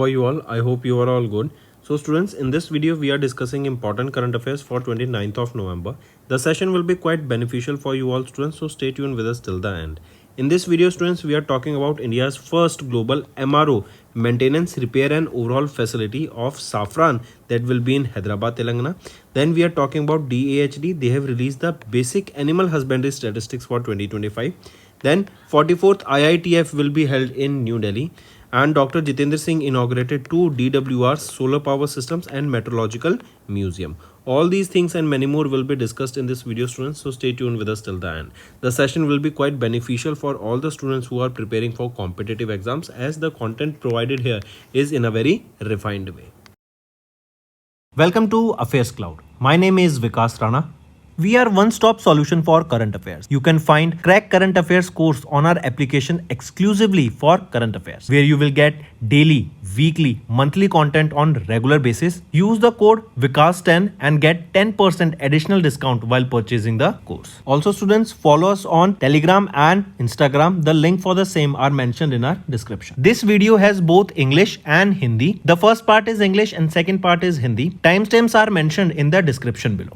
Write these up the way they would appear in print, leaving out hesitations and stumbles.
How are you all? I hope you are all good. So students, in this video we are discussing important current affairs for 29th of November. The session will be quite beneficial for you all students, so stay tuned with us till the end. In this video students, we are talking about India's first global MRO, maintenance, repair and overhaul facility of saffron, that will be in Hyderabad, Telangana. Then we are talking about DAHD. They have released the basic animal husbandry statistics for 2025. Then 44th IITF will be held in New Delhi, and Dr. Jitendra Singh inaugurated 2 DWRs, solar power systems and meteorological museum. All these things and many more will be discussed in this video students, so stay tuned with us till the end. The session will be quite beneficial for all the students who are preparing for competitive exams, as the content provided here is in a very refined way. Welcome to Affairs Cloud. My name is Vikas Rana. We are one-stop solution for current affairs. You can find Crack Current Affairs course on our application exclusively for current affairs, where you will get daily, weekly, monthly content on regular basis. Use the code VIKAS10 and get 10% additional discount while purchasing the course. Also students, follow us on Telegram and Instagram. The link for the same are mentioned in our description. This video has both English and Hindi. The first part is English and second part is Hindi. Timestamps are mentioned in the description below.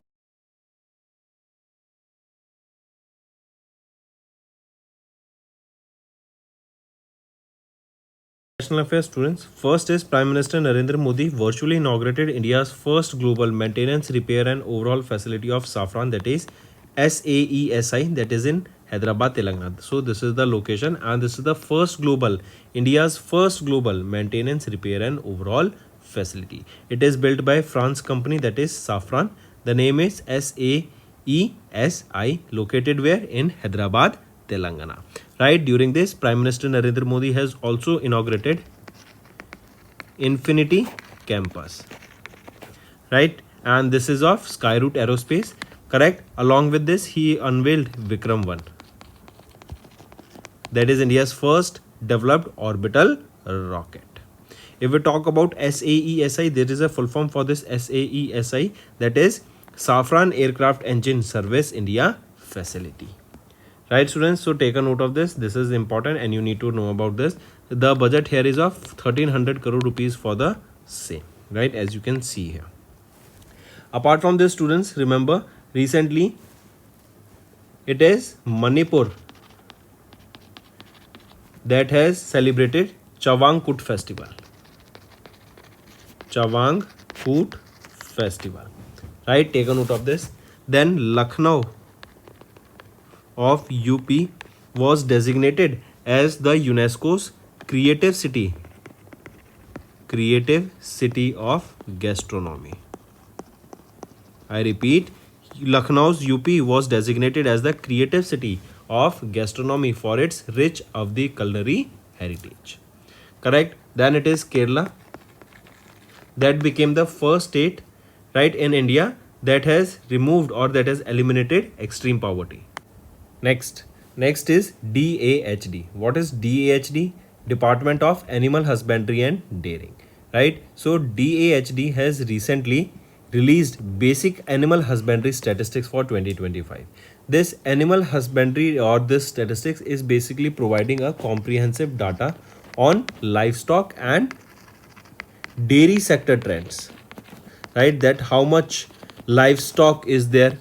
National Affairs students. First is Prime Minister Narendra Modi virtually inaugurated India's first global maintenance, repair and overhaul facility of saffron, that is SAESI, that is in Hyderabad, Telangana. So this is the location, and this is the first global, India's first global maintenance, repair and overhaul facility. It is built by France company, that is Saffron. The name is SAESI, located where? In Hyderabad, Telangana. Right, during this, Prime Minister Narendra Modi has also inaugurated Infinity Campus. Right, and this is of Skyroot Aerospace. Correct. Along with this, he unveiled Vikram 1. That is India's first developed orbital rocket. If we talk about SAESI, there is a full form for this SAESI, that is Saffron Aircraft Engine Service India Facility. Right students, so take a note of this. This is important and you need to know about this. The budget here is of 1300 crore rupees for the same, right, as you can see here. Apart from this students, remember recently it is Manipur that has celebrated Chawangkut festival. Chawangkut festival, right, take a note of this. Then Lucknow of UP was designated as the UNESCO's creative city of gastronomy. I repeat, Lucknow's UP was designated as the creative city of gastronomy for its rich of the culinary heritage. Correct. Then it is Kerala that became the first state, right, in India that has removed or that has eliminated extreme poverty. Next is DAHD. What is DAHD? Department of Animal Husbandry and Dairying, right? So DAHD has recently released basic animal husbandry statistics for 2025. This animal husbandry or this statistics is basically providing a comprehensive data on livestock and dairy sector trends, right? That how much livestock is there,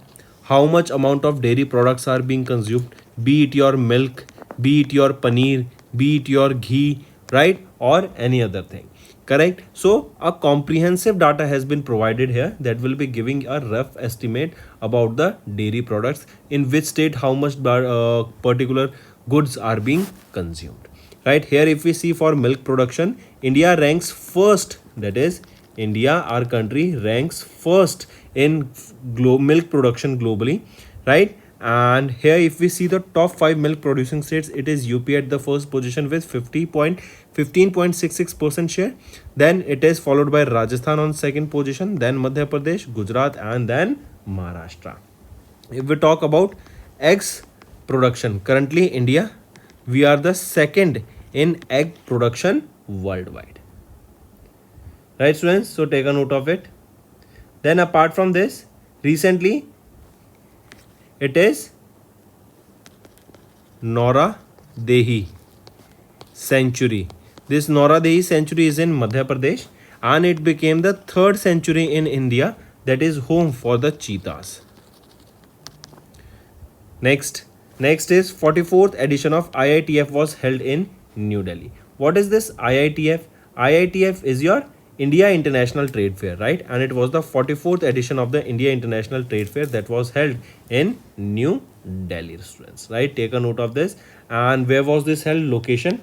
how much amount of dairy products are being consumed, be it your milk, be it your paneer, be it your ghee, right, or any other thing. Correct. So a comprehensive data has been provided here that will be giving a rough estimate about the dairy products, in which state how much particular goods are being consumed. Right, here if we see for milk production, India ranks first, that is India, our country, ranks first in milk production globally, right? And here if we see the top 5 milk producing states, it is UP at the first position with 15.66% share. Then it is followed by Rajasthan on second position, then Madhya Pradesh, Gujarat and then Maharashtra. If we talk about eggs production, currently India, we are the second in egg production worldwide. Right students, so take a note of it. Then apart from this, recently it is Nora Dehi Sanctuary. This Noradehi sanctuary is in Madhya Pradesh and it became the third sanctuary in India that is home for the cheetahs. Next is 44th edition of IITF was held in New Delhi. What is this IITF? IITF is your India International Trade Fair, right? And it was the 44th edition of the India International Trade Fair that was held in New Delhi, students, right? Take a note of this. And where was this held? Location.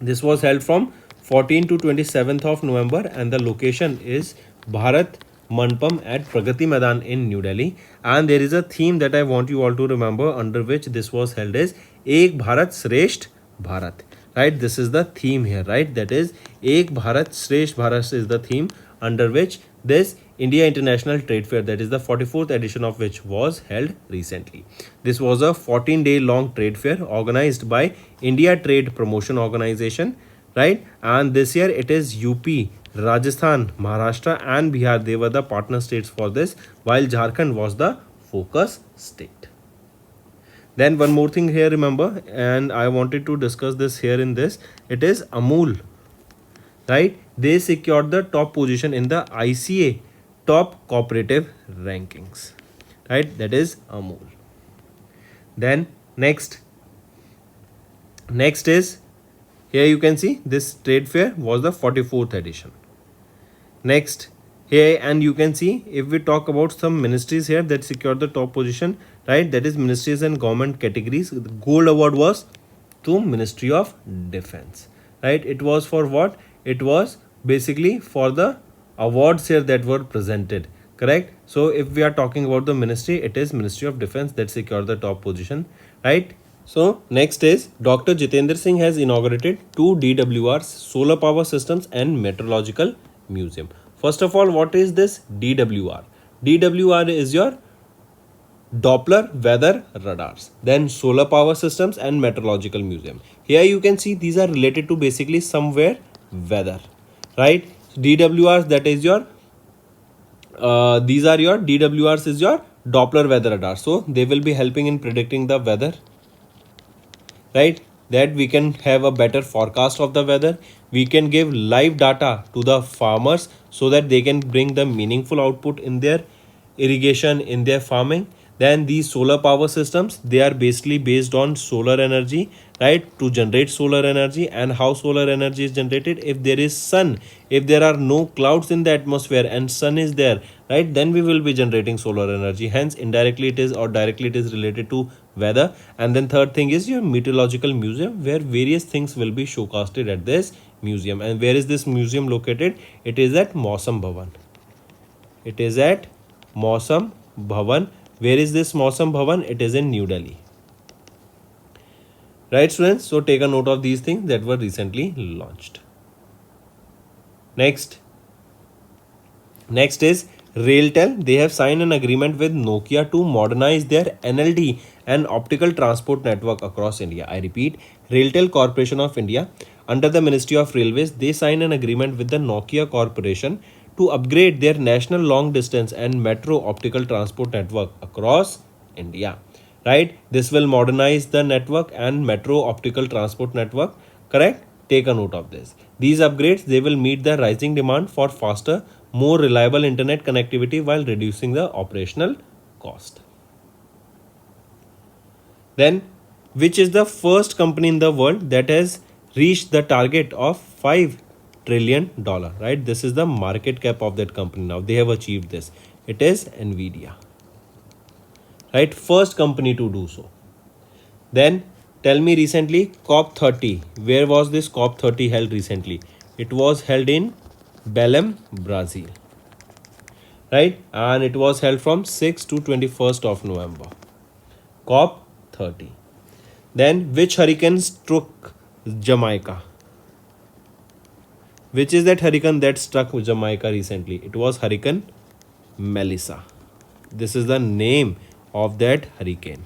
This was held from 14th to 27th of November and the location is Bharat Mandapam at Pragati Maidan in New Delhi. And there is a theme that I want you all to remember under which this was held is Ek Bharat Shresht Bharat. Right, this is the theme here, right? That is Ek Bharat Shresht Bharat is the theme under which this India International Trade Fair, that is the 44th edition of which was held recently. This was a 14-day long trade fair organized by India Trade Promotion Organization, right? And this year it is UP, Rajasthan, Maharashtra and Bihar. They were the partner states for this, while Jharkhand was the focus state. Then one more thing here, remember, and I wanted to discuss this here in this. It is Amul, right? They secured the top position in the ICA top cooperative rankings, right? That is Amul. Then next is, here you can see this trade fair was the 44th edition. Next, here and you can see if we talk about some ministries here that secured the top position, right? That is ministries and government categories. The gold award was to Ministry of Defense, right? It was for what? It was basically for the awards here that were presented, correct? So if we are talking about the ministry, it is Ministry of Defense that secured the top position, right? So next is Dr. Jitendra Singh has inaugurated 2 DWRs, solar power systems and meteorological museum. First of all, what is this DWR? DWR is your Doppler weather radars, then solar power systems and meteorological museum. Here you can see these are related to basically somewhere weather, right? DWRs, that is your these are your DWRs is your Doppler weather radar, so they will be helping in predicting the weather, right? That we can have a better forecast of the weather. We can give live data to the farmers so that they can bring the meaningful output in their irrigation, in their farming. Then these solar power systems, they are basically based on solar energy, right? To generate solar energy. And how solar energy is generated? If there is sun, if there are no clouds in the atmosphere and sun is there, right, then we will be generating solar energy. Hence indirectly it is or directly it is related to weather. And then third thing is your meteorological museum, where various things will be showcased at this museum. And where is this museum located? It is at Mausam Bhavan. It is at Mausam Bhavan. Where is this Mausam Bhavan? It is in New Delhi. Right, students? So take a note of these things that were recently launched. Next is Railtel. They have signed an agreement with Nokia to modernize their NLD and optical transport network across India. I repeat, Railtel Corporation of India, under the Ministry of Railways, they signed an agreement with the Nokia Corporation to upgrade their national long distance and metro optical transport network across India, right? This will modernize the network and metro optical transport network, correct? Take a note of this. These upgrades, they will meet the rising demand for faster, more reliable internet connectivity while reducing the operational cost. Then, which is the first company in the world that has reached the target of $5 trillion, right? This is the market cap of that company now. They have achieved this. It is Nvidia, right? First company to do so. Then tell me recently COP30. Where was this COP30 held recently? It was held in Belém, Brazil, right? And it was held from 6th to 21st of November. COP30. Then which hurricane struck Jamaica? Which is that hurricane that struck Jamaica recently? It was Hurricane Melissa. This is the name of that hurricane.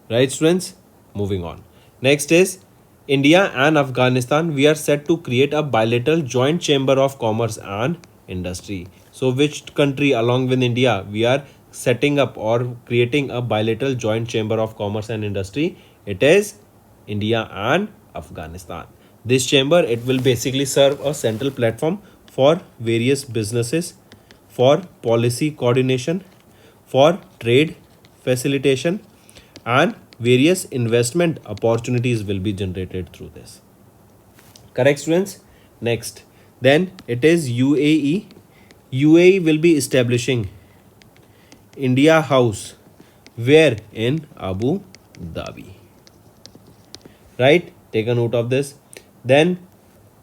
Right, students? Moving on. Next is India and Afghanistan. We are set to create a bilateral joint chamber of commerce and industry. So which country along with India we are setting up or creating a bilateral joint chamber of commerce and industry? It is India and Afghanistan. This chamber, it will basically serve a central platform for various businesses, for policy coordination, for trade facilitation, and various investment opportunities will be generated through this. Correct, students? Next, then it is UAE. UAE will be establishing India House, where in Abu Dhabi. Right? Take a note of this. Then,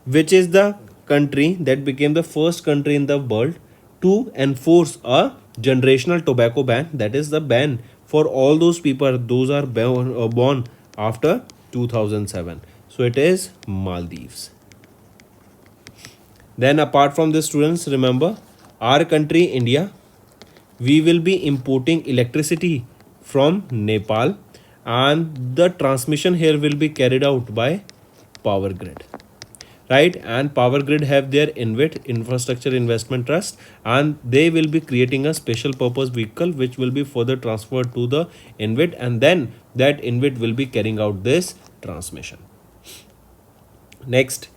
which is the country that became the first country in the world to enforce a generational tobacco ban? That is the ban for all those people those are born after 2007. So it is Maldives. Then apart from this, students, remember our country India, we will be importing electricity from Nepal, and the transmission here will be carried out by power grid, right? And power grid have their INVIT, infrastructure investment trust, and they will be creating a special purpose vehicle which will be further transferred to the INVIT, and then that INVIT will be carrying out this transmission. Next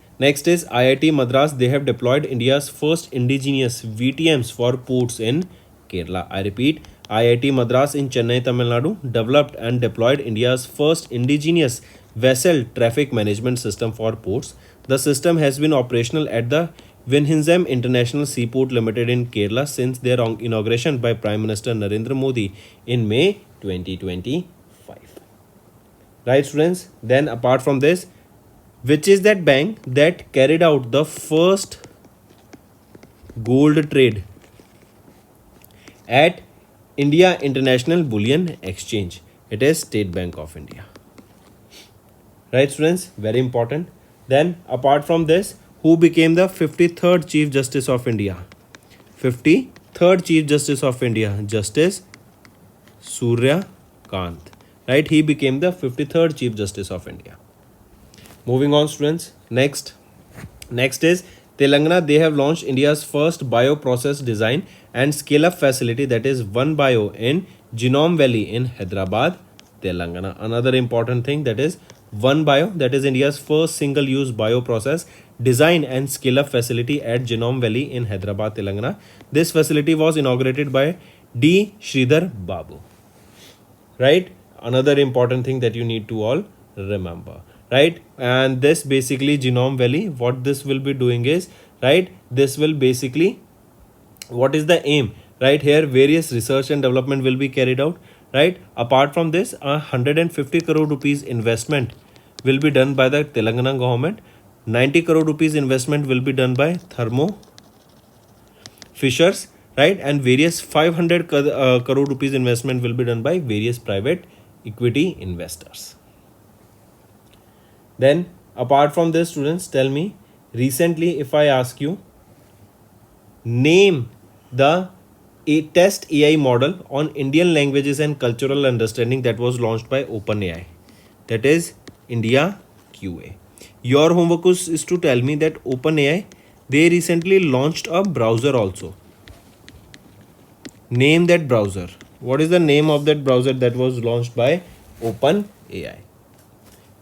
is IIT Madras. They have deployed India's first indigenous VTMs for ports in Kerala. I repeat, IIT Madras in Chennai, Tamil Nadu developed and deployed India's first indigenous vessel traffic management system for ports. The system has been operational at the Vinhinzam International Seaport Limited in Kerala since their inauguration by Prime Minister Narendra Modi in May 2025. Right, students? Then apart from this, which is that bank that carried out the first gold trade at India International Bullion Exchange? It is State Bank of India. Right, students? Very important. Then apart from this, who became the 53rd Chief Justice of India? 53rd Chief Justice of India, Justice Surya Kant. Right, he became the 53rd Chief Justice of India. Moving on, students. Next is Telangana. They have launched India's first bioprocess design and scale-up facility, that is One Bio in Genome Valley in Hyderabad, Telangana. Another important thing, that is One Bio, that is India's first single-use bioprocess design and scale-up facility at Genome Valley in Hyderabad, Telangana. This facility was inaugurated by D. Sridhar Babu. Right? Another important thing that you need to all remember. Right? And this basically Genome Valley, what this will be doing is, right, this will basically, what is the aim? Right, here various research and development will be carried out. Right? Apart from this, 150 crore rupees investment will be done by the Telangana government. 90 crore rupees investment will be done by Thermo Fishers, right? And various 500 crore rupees investment will be done by various private equity investors. Then apart from this, students, tell me, recently if I ask you, name the test AI model on Indian languages and cultural understanding that was launched by OpenAI, that is India QA. Your homework is to tell me that OpenAI, they recently launched a browser also. Name that browser. What is the name of that browser that was launched by OpenAI?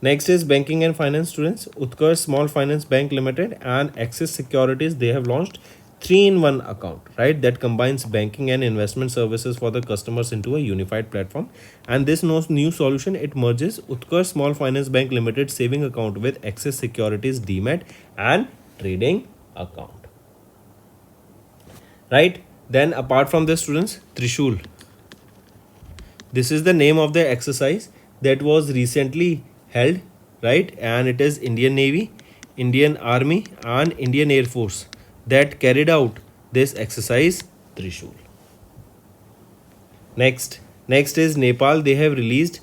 Next is banking and finance, students. Utkarsh Small Finance Bank Limited and Axis Securities, they have launched 3-in-1 account, right, that combines banking and investment services for the customers into a unified platform. And this new solution, it merges Utkarsh Small Finance Bank Limited saving account with Axis Securities Demat and trading account. Right? Then apart from this, students, Trishul. This is the name of the exercise that was recently held, right? And it is Indian Navy, Indian Army and Indian Air Force that carried out this exercise Trishul. Next is Nepal. They have released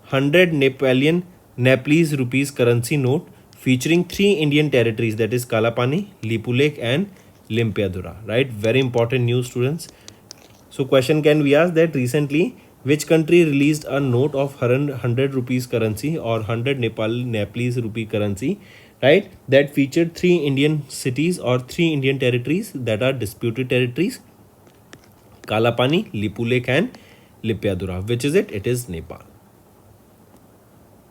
100 Nepalese rupees currency note featuring 3 Indian territories, that is Kalapani, Lipulekh and Limpiadura, right? Very important news, students. So question can be asked that recently which country released a note of 100 rupees currency or 100 Nepalese rupee currency, right, that featured 3 Indian cities or 3 Indian territories that are disputed territories, Kalapani, Lipulekh and Limpiadura. Which is it? It is Nepal.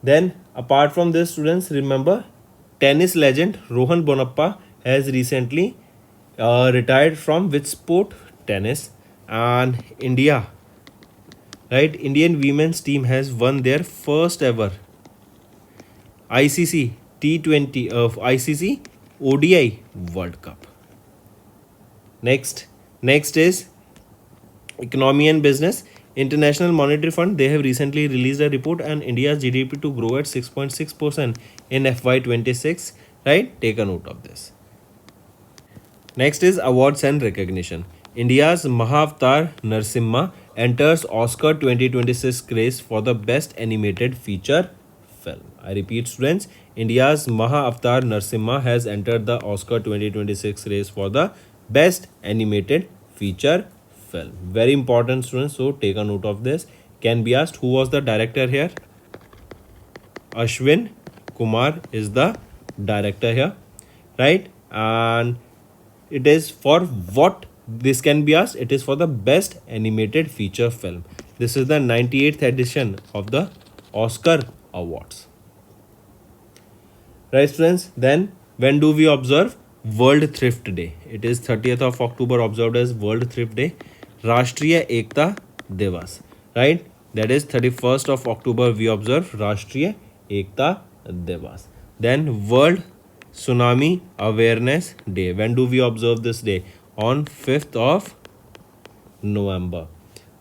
Then Apart from this, students, remember tennis legend Rohan Bonappa has recently retired from which sport? Tennis. And India, right? Indian women's team has won their first ever ICC T20 of ICC ODI World Cup. Next is economy and business. International Monetary Fund, they have recently released a report and India's GDP to grow at 6.6% in FY26. Right? Take a note of this. Next is awards and recognition. India's Mahavatar Narsimha enters Oscar 2026 race for the best animated feature film. I repeat, students, India's Mahavatar Narsimha has entered the Oscar 2026 race for the best animated feature film. Very important, students, so take a note of this. Can be asked, who was the director here? Ashwin Kumar is the director here, right? And it is for what? This can be asked. It is for the best animated feature film. This is the 98th edition of the Oscar Awards. Right, students? Then when do we observe World Thrift Day? It is 30th of October observed as World Thrift Day. Rashtriya Ekta Divas, right? That is 31st of October we observe Rashtriya Ekta Divas. Then World Tsunami Awareness Day. When do we observe this day? On 5th of November.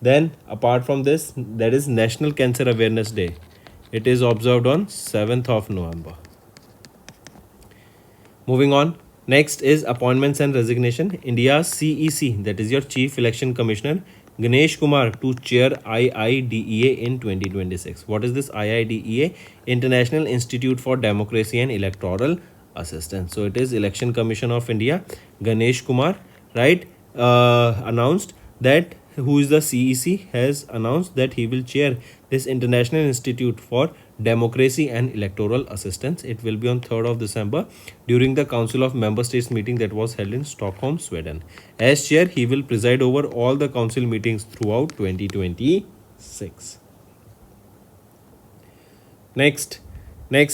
Then apart from this, that is National Cancer Awareness Day. It is observed on 7th of November. Moving on. Next is appointments and resignation. India's CEC, that is your Chief Election Commissioner, Ganesh Kumar, to chair IIDEA in 2026. What is this IIDEA? International Institute for Democracy and Electoral Assistance. So it is Election Commission of India. Ganesh Kumar, right, announced that, who is the CEC, has announced that he will chair this International Institute for Democracy and Electoral Assistance. It will be on 3rd of December during the Council of Member States meeting that was held in Stockholm, Sweden. As chair, he will preside over all the council meetings throughout 2026. Next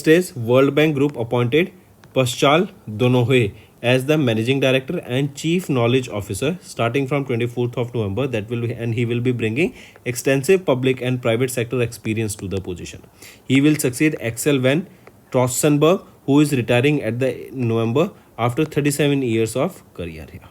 is World Bank Group appointed Paschal Donohoe as the Managing Director and Chief Knowledge Officer starting from 24th of November. That will be, and he will be bringing extensive public and private sector experience to the position. He will succeed Axel van Trossenberg, who is retiring at the November after 37 years of career here.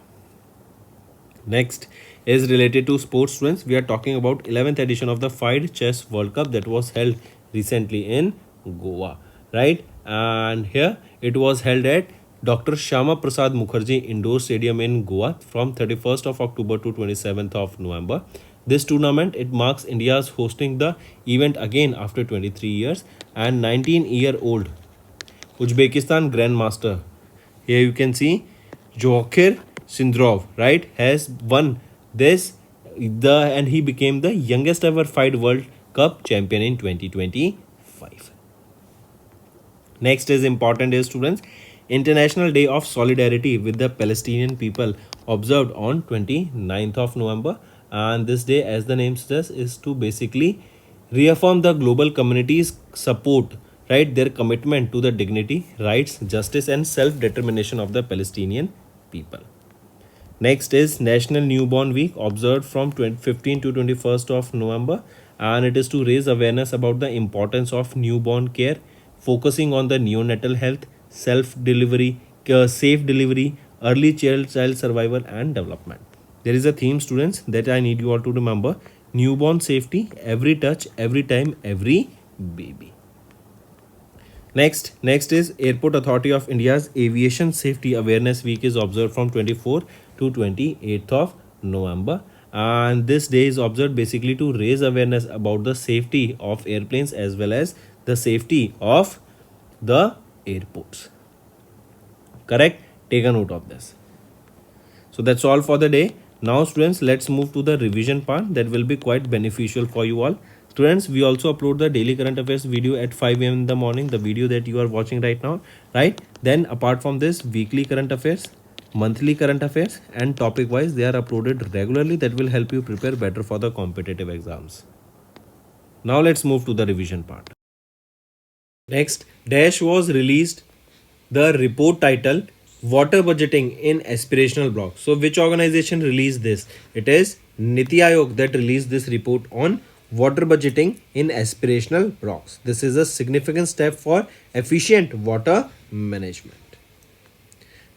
Next is related to sports, students. We are talking about 11th edition of the FIDE Chess World Cup that was held recently in Goa, right? And here it was held at Dr. Shyama Prasad Mukherjee Indoor Stadium in Goa from 31st of October to 27th of November. This tournament, it marks India's hosting the event again after 23 years, and 19-year-old Uzbekistan Grandmaster, here you can see Jokhir Sindrov, right, has won this and he became the youngest ever FIDE World Cup champion in 2025. Next is important is, students, International Day of Solidarity with the Palestinian people observed on 29th of November. And this day, as the name suggests, is to basically reaffirm the global community's support, right, their commitment to the dignity, rights, justice and self-determination of the Palestinian people. Next is National Newborn Week observed from 15 to 21st of November, and it is to raise awareness about the importance of newborn care, focusing on the neonatal health, self-delivery, safe delivery, early child survival and development. There is a theme, students, that I need you all to remember: newborn safety, every touch, every time, every baby. Next is Airport Authority of India's Aviation Safety Awareness Week is observed from 24 to 28th of November. And this day is observed basically to raise awareness about the safety of airplanes as well as the safety of the airports. Correct? Take a note of this. So that's all for the day. Now, students, let's move to the revision part that will be quite beneficial for you all. Students, we also upload the daily current affairs video at 5 a.m. in the morning, the video that you are watching right now, right? Then apart from this, weekly current affairs, monthly current affairs and topic wise, they are uploaded regularly. That will help you prepare better for the competitive exams. Now let's move to the revision part. Next, Dash was released the report title Water Budgeting in Aspirational Blocks. So, which organization released this? It is Niti Aayog that released this report on water budgeting in aspirational blocks. This is a significant step for efficient water management.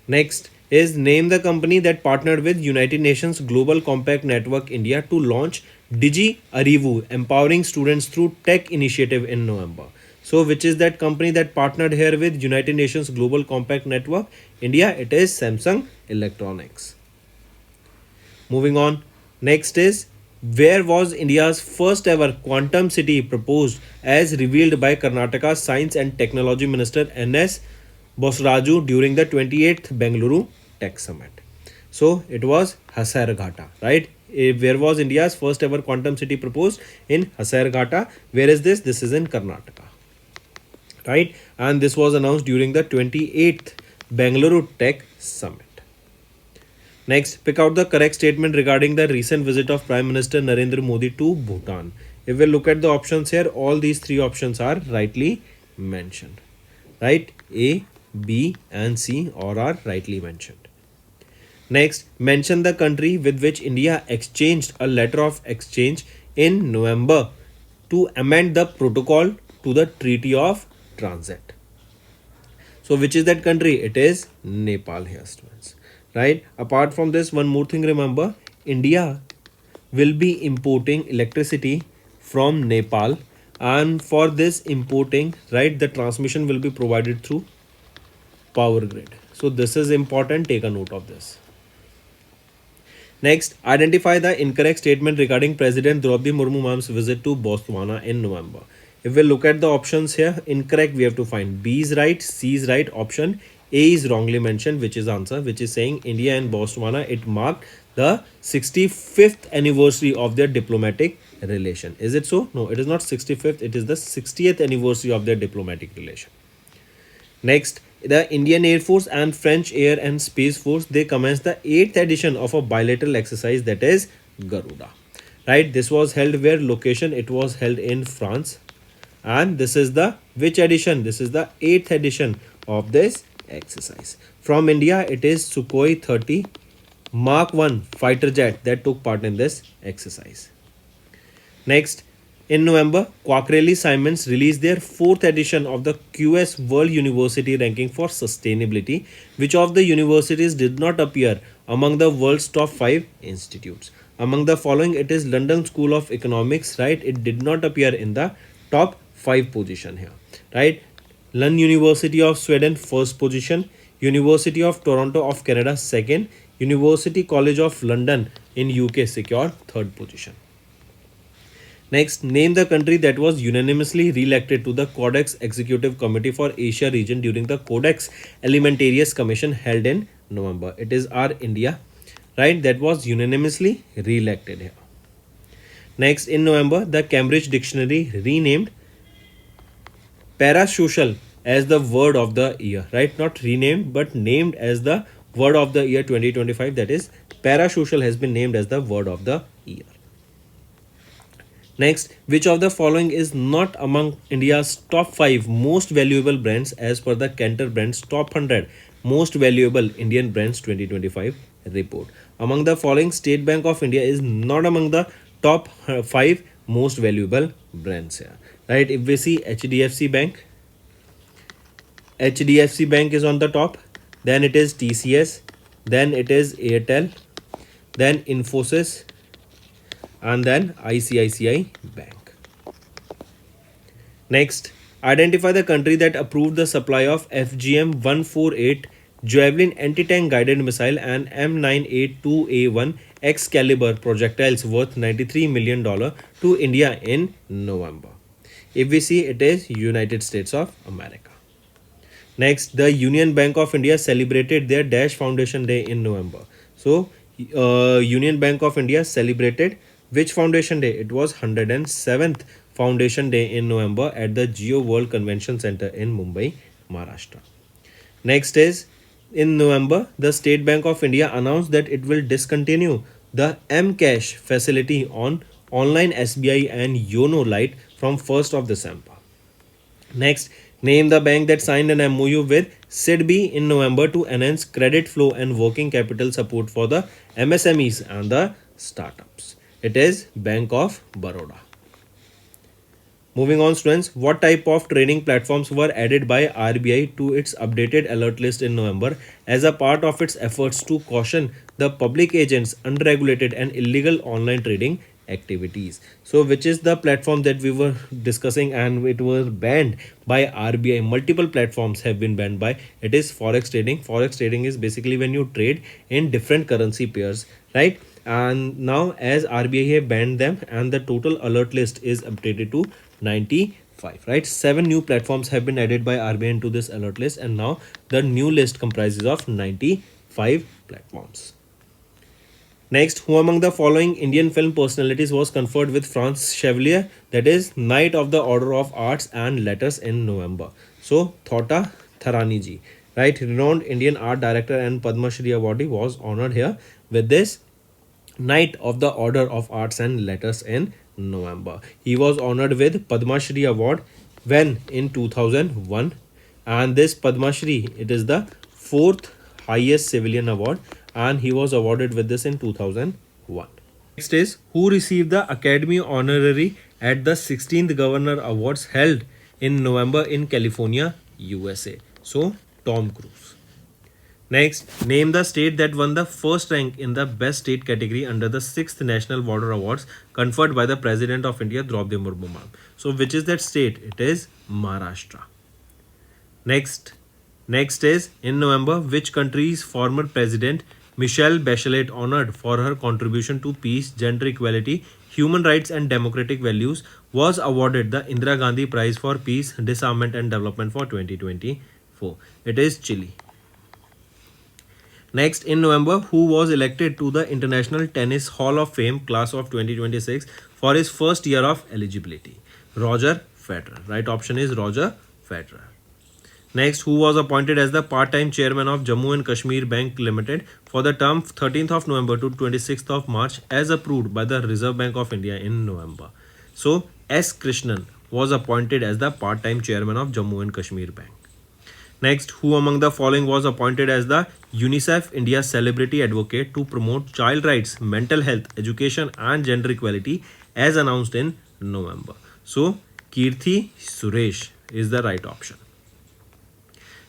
Next is name the company that partnered with United Nations Global Compact Network India to launch Digi Arivu, empowering students through tech initiative in November. So, which is that company that partnered here with United Nations Global Compact Network India? It is Samsung Electronics. Moving on. Next is where was India's first ever quantum city proposed as revealed by Karnataka's Science and Technology Minister N.S. Bosraju during the 28th Bengaluru Tech Summit. So it was Hasarghata, right? Where was India's first ever quantum city proposed? In Hasarghata. Where is this? This is in Karnataka, right? And this was announced during the 28th Bengaluru Tech Summit. Next, pick out the correct statement regarding the recent visit of Prime Minister Narendra Modi to Bhutan. If we look at the options here, all these three options are rightly mentioned, right? A, B and C all are rightly mentioned. Next, mention the country with which India exchanged a letter of exchange in November to amend the protocol to the Treaty of Transit. So, which is that country? It is Nepal here, students. Right? Apart from this, one more thing remember, India will be importing electricity from Nepal, and for this importing, right, the transmission will be provided through power grid. So, this is important. Take a note of this. Next, identify the incorrect statement regarding President Draupadi Murmu ma'am's visit to Botswana in November. If we look at the options here, incorrect we have to find. B is right, C is right, option A is wrongly mentioned, which is answer, which is saying India and Botswana, it marked the 65th anniversary of their diplomatic relation. Is it so? No, it is not 65th, it is the 60th anniversary of their diplomatic relation. Next, the Indian Air Force and French Air and Space Force, they commenced the 8th edition of a bilateral exercise, that is Garuda. Right, this was held where location? It was held in France. And this is the which edition? This is the 8th edition of this exercise. From India, it is Sukhoi 30 Mark 1 fighter jet that took part in this exercise. Next, in November, Quackrelli Simons released their 4th edition of the QS World University Ranking for Sustainability. Which of the universities did not appear among the world's top 5 institutes? Among the following, it is London School of Economics, right? It did not appear in the top 5 position here, right? Lund University of Sweden, 1st position. University of Toronto of Canada, 2nd. University College of London in UK secured 3rd position. Next, name the country that was unanimously re-elected to the Codex Executive Committee for Asia region during the Codex Alimentarius Commission held in November. It is our India, right? That was unanimously re-elected here. Next, in November, the Cambridge Dictionary renamed parasocial as the word of the year, right? Not renamed, but named as the word of the year 2025. That is, parasocial has been named as the word of the year. Next, which of the following is not among India's top 5 most valuable brands as per the Cantor Brands Top 100 Most Valuable Indian Brands 2025 report? Among the following, State Bank of India is not among the top 5 most valuable brands here, right? If we see HDFC Bank is on the top, then it is TCS, then it is Airtel, then Infosys, and then ICICI Bank. Next, identify the country that approved the supply of FGM-148 Javelin anti-tank guided missile and M982A1 Excalibur projectiles worth $93 million to India in November. If we see, it is United States of America. Next, the Union Bank of India celebrated their Dash Foundation Day in November. So, Union Bank of India celebrated which foundation day? It was 107th Foundation Day in November at the Geo World Convention Center in Mumbai, Maharashtra. Next is, in November, the State Bank of India announced that it will discontinue the M-Cash facility on online SBI and YONO Lite from 1st of December. Next, Name the bank that signed an MOU with SIDBI in November to enhance credit flow and working capital support for the MSMEs and the startups. It is Bank of Baroda. Moving on, students, what type of training platforms were added by RBI to its updated alert list in November as a part of its efforts to caution the public agents unregulated and illegal online trading activities? So, which is the platform that we were discussing and it was banned by RBI? Multiple platforms have been banned by it is forex trading. Forex trading is basically when you trade in different currency pairs, right? And now as RBI have banned them and the total alert list is updated to 95, right? 7 new platforms have been added by RBI into this alert list and now the new list comprises of 95 platforms. Next, who among the following Indian film personalities was conferred with France Chevalier, that is Knight of the Order of Arts and Letters in November? So, Thota Tharani ji, right? Renowned Indian art director and Padma Shri awardee was honored here with this Knight of the Order of Arts and Letters in November. He was honored with Padma Shri award when in 2001, and this Padma Shri, it is the fourth highest civilian award and he was awarded with this in 2001. Next is who received the Academy Honorary at the 16th Governor Awards held in November in California, USA. So Tom Cruise. Next, name the state that won the first rank in the best state category under the 6th National Border Awards conferred by the President of India, Draupadi Murmu ma'am. So, which is that state? It is Maharashtra. Next is in November, which country's former president Michelle Bachelet, honored for her contribution to peace, gender equality, human rights, and democratic values, was awarded the Indira Gandhi Prize for Peace, Disarmament, and Development for 2024. It is Chile. Next, in November, who was elected to the International Tennis Hall of Fame class of 2026 for his first year of eligibility? Roger Federer. Right option is Roger Federer. Next, who was appointed as the part-time chairman of Jammu and Kashmir Bank Limited for the term 13th of November to 26th of March as approved by the Reserve Bank of India in November? So, S. Krishnan was appointed as the part-time chairman of Jammu and Kashmir Bank. Next, who among the following was appointed as the UNICEF India Celebrity Advocate to promote child rights, mental health, education and gender equality as announced in November? So, Kirti Suresh is the right option.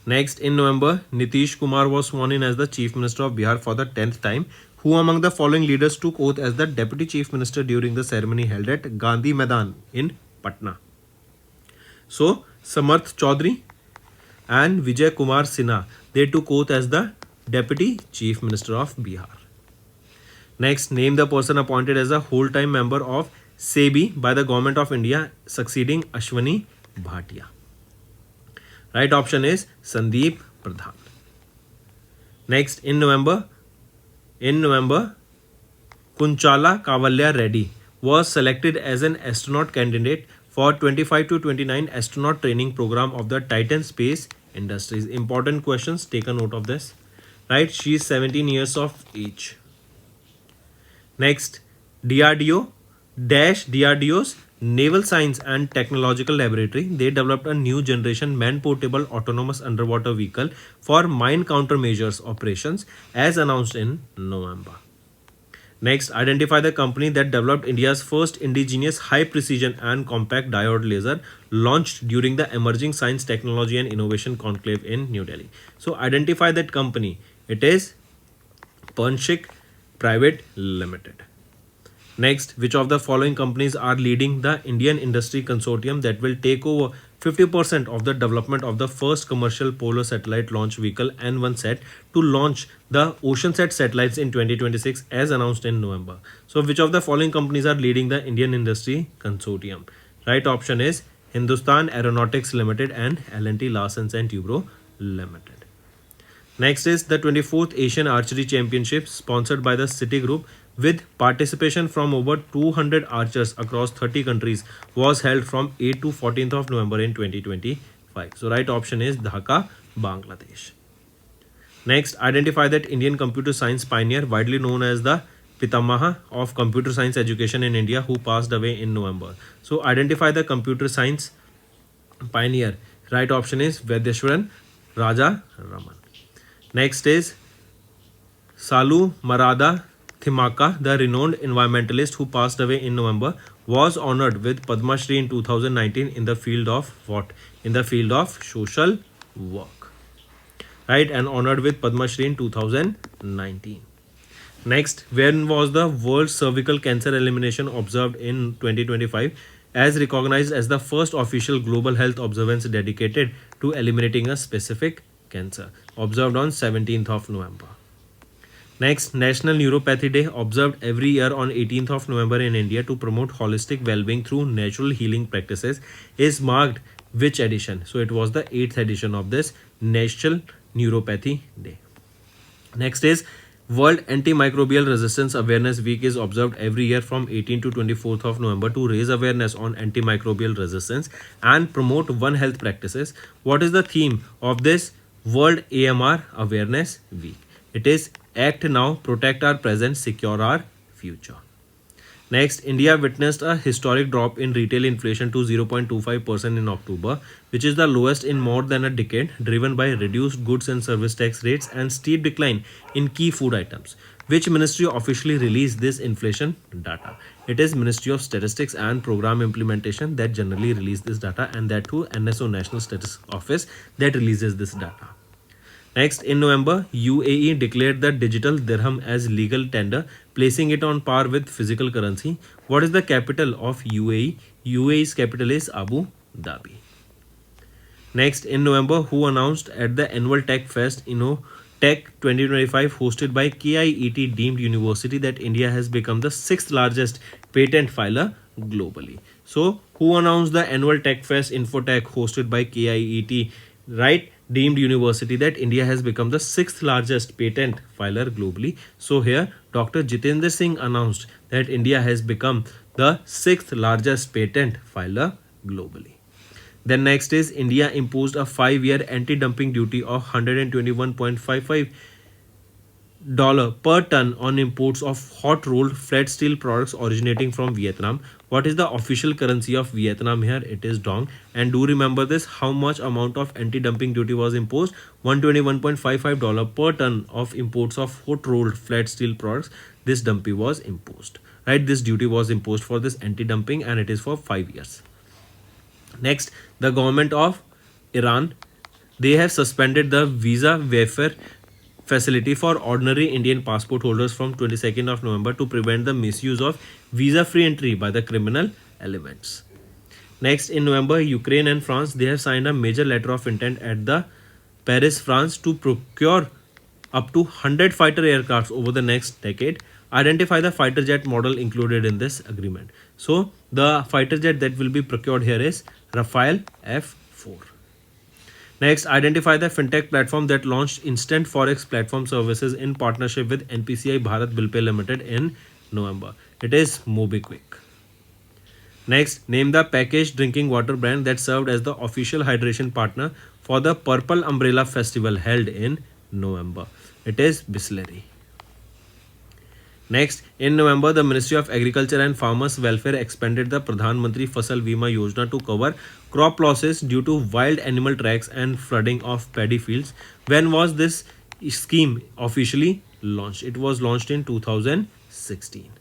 Next, in November, Nitish Kumar was sworn in as the Chief Minister of Bihar for the 10th time. Who among the following leaders took oath as the Deputy Chief Minister during the ceremony held at Gandhi Maidan in Patna? So, Samarth Chaudhary and Vijay Kumar Sinha, they took oath as the Deputy Chief Minister of Bihar. Next, name the person appointed as a whole-time member of SEBI by the Government of India succeeding Ashwani Bhatia. Right option is Sandeep Pradhan. Next, in November, Kunchala Kavalya Reddy was selected as an astronaut candidate for 25 to 29 astronaut training program of the Titan Space Industries. Important questions, take a note of this. Right, she is 17 years of age. Next, DRDO's Naval Science and Technological Laboratory, they developed a new generation man-portable autonomous underwater vehicle for mine countermeasures operations as announced in November. Next, identify the company that developed India's first indigenous high-precision and compact diode laser launched during the Emerging Science, Technology and Innovation Conclave in New Delhi. So, identify that company. It is Panchik Private Limited. Next, which of the following companies are leading the Indian Industry Consortium that will take over 50% of the development of the first commercial polar satellite launch vehicle N1SAT to launch the OceanSat satellites in 2026 as announced in November? So, which of the following companies are leading the Indian Industry Consortium? Right option is Hindustan Aeronautics Limited and L&T Larsen & Toubro Limited. Next is the 24th Asian Archery Championship sponsored by the Citigroup with participation from over 200 archers across 30 countries was held from 8th to 14th of November in 2025. So, right option is Dhaka, Bangladesh. Next, identify that Indian computer science pioneer widely known as the Pitamaha of computer science education in India who passed away in November. So, identify the computer science pioneer Right option is Vaideshwaran Raja Raman. Next is Salu Marada Thimaka, the renowned environmentalist who passed away in November, was honored with Padma Shri in 2019 in the field of what? In the field of social work. Right, and honored with Padma Shri in 2019. Next, when was the World Cervical Cancer Elimination observed in 2025 as recognized as the first official global health observance dedicated to eliminating a specific cancer, observed on 17th of November. Next, National Neuropathy Day, observed every year on 18th of November in India to promote holistic well-being through natural healing practices, is marked which edition? So it was the 8th edition of this National Neuropathy Day. Next is World Antimicrobial Resistance Awareness Week is observed every year from 18th to 24th of November to raise awareness on antimicrobial resistance and promote One Health practices. What is the theme of this World AMR Awareness Week? It is Act Now, Protect Our Present, Secure Our Future. Next, India witnessed a historic drop in retail inflation to 0.25% in October, which is the lowest in more than a decade, driven by reduced goods and service tax rates and steep decline in key food items. Which ministry officially released this inflation data? It is Ministry of Statistics and Program Implementation that generally release this data, and that too NSO, National Statistics Office, that releases this data. Next, in November, UAE declared the digital dirham as legal tender, placing it on par with physical currency. What is the capital of UAE? UAE's capital is Abu Dhabi. Next, in November, who announced at the annual Tech Fest Tech 2025 hosted by KIET deemed university that India has become the 6th largest patent filer globally. So, who announced the annual Tech Fest Infotech hosted by KIET, right? Deemed university that India has become the 6th largest patent filer globally. So here Dr. Jitendra Singh announced that India has become the 6th largest patent filer globally. Then next is India imposed a 5-year anti-dumping duty of $121.55 per ton on imports of hot rolled flat steel products originating from Vietnam. What is the official currency of Vietnam here? It is dong. And do remember this, how much amount of anti-dumping duty was imposed? $121.55 per ton of imports of hot rolled flat steel products. This dumpy was imposed. Right, this duty was imposed for this anti-dumping, and it is for 5 years. Next, the government of Iran, they have suspended the visa waiver facility for ordinary Indian passport holders from 22nd of November to prevent the misuse of visa-free entry by the criminal elements. Next, in November, Ukraine and France, they have signed a major letter of intent at the Paris, France to procure up to 100 fighter aircrafts over the next decade. Identify the fighter jet model included in this agreement. So, the fighter jet that will be procured here is Rafale F4. Next, identify the fintech platform that launched instant forex platform services in partnership with NPCI Bharat Bilpay Limited in November. It is MobiKwik. Next, name the packaged drinking water brand that served as the official hydration partner for the Purple Umbrella Festival held in November. It is Bisleri. Next, in November, the Ministry of Agriculture and Farmers Welfare expanded the Pradhan Mantri Fasal Bima Yojana to cover crop losses due to wild animal tracks and flooding of paddy fields. When was this scheme officially launched? It was launched in 2016.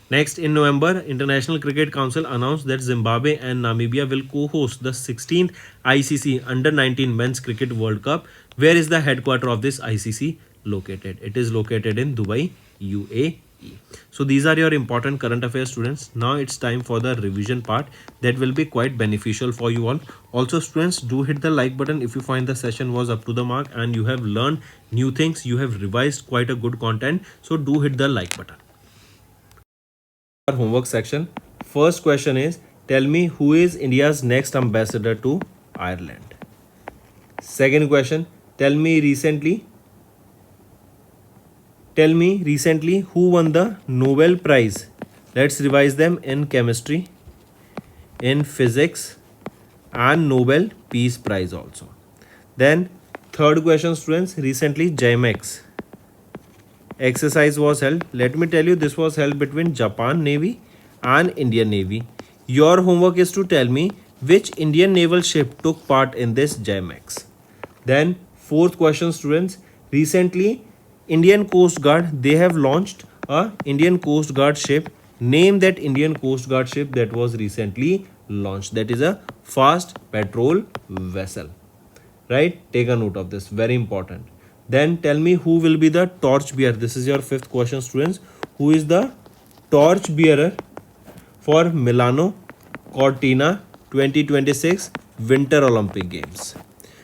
Next, in November, International Cricket Council announced that Zimbabwe and Namibia will co-host the 16th ICC Under-19 Men's Cricket World Cup. Where is the headquarters of this ICC located? It is located in Dubai, UAE. So these are your important current affairs, students. Now it's time for the revision part that will be quite beneficial for you all. Also, students, do hit the like button if you find the session was up to the mark and you have learned new things, you have revised quite a good content. So do hit the like button. Our homework section. First question is, tell me who is India's next ambassador to Ireland. Second question, tell me recently who won the Nobel Prize. Let's revise them: in chemistry, in physics, and Nobel Peace Prize also. Then third question, students, recently JMX exercise was held. Let me tell you, this was held between Japan Navy and Indian Navy. Your homework is to tell me Which Indian naval ship took part in this JMX? Then fourth question, students. Recently, Indian Coast Guard, they have launched a Indian Coast Guard ship. Name that Indian Coast Guard ship that was recently launched. That is a fast patrol vessel. Right? Take a note of this. Very important. Then tell me who will be the torch bearer. This is your fifth question, students. Who is the torch bearer for Milano Cortina 2026 Winter Olympic Games?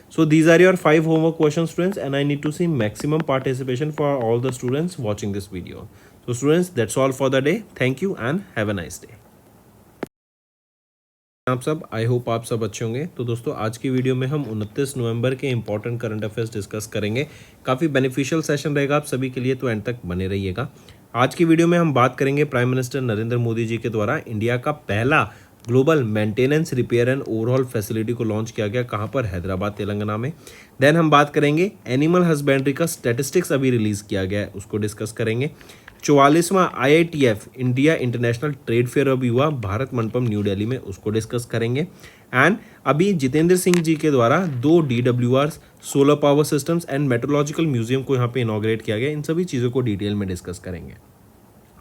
So these are your 5 homework questions, students, and I need to see maximum participation for all the students watching this video. So students, that's all for the day. Thank you and have a nice day. आप सब, I hope आप सब अच्छे होंगे। तो दोस्तों, आज की वीडियो में हम 29 नवंबर के इंपॉर्टेंट करंट अफेयर्स डिस्कस करेंगे। काफ़ी बेनिफिशियल सेशन रहेगा आप सभी के लिए, तो एंड तक बने रहिएगा। आज की वीडियो में हम बात करेंगे प्राइम मिनिस्टर नरेंद्र मोदी जी के द्वारा इंडिया का पहला global maintenance repair and overhaul facility को लॉन्च किया गया। कहाँ पर? हैदराबाद, तेलंगाना में। देन हम बात करेंगे एनिमल हस्बेंड्री का स्टैटिस्टिक्स अभी रिलीज किया गया है, उसको डिस्कस करेंगे। 44वां IITF India international trade fair अभी हुआ भारत मंडपम न्यू दिल्ली में, उसको डिस्कस करेंगे। एंड अभी जितेंद्र सिंह जी के द्वारा 2 DWRs solar power systems and metrological museum को यहाँ पे इनॉग्रेट किया गया। इन सभी चीज़ों को डिटेल में डिस्कस करेंगे।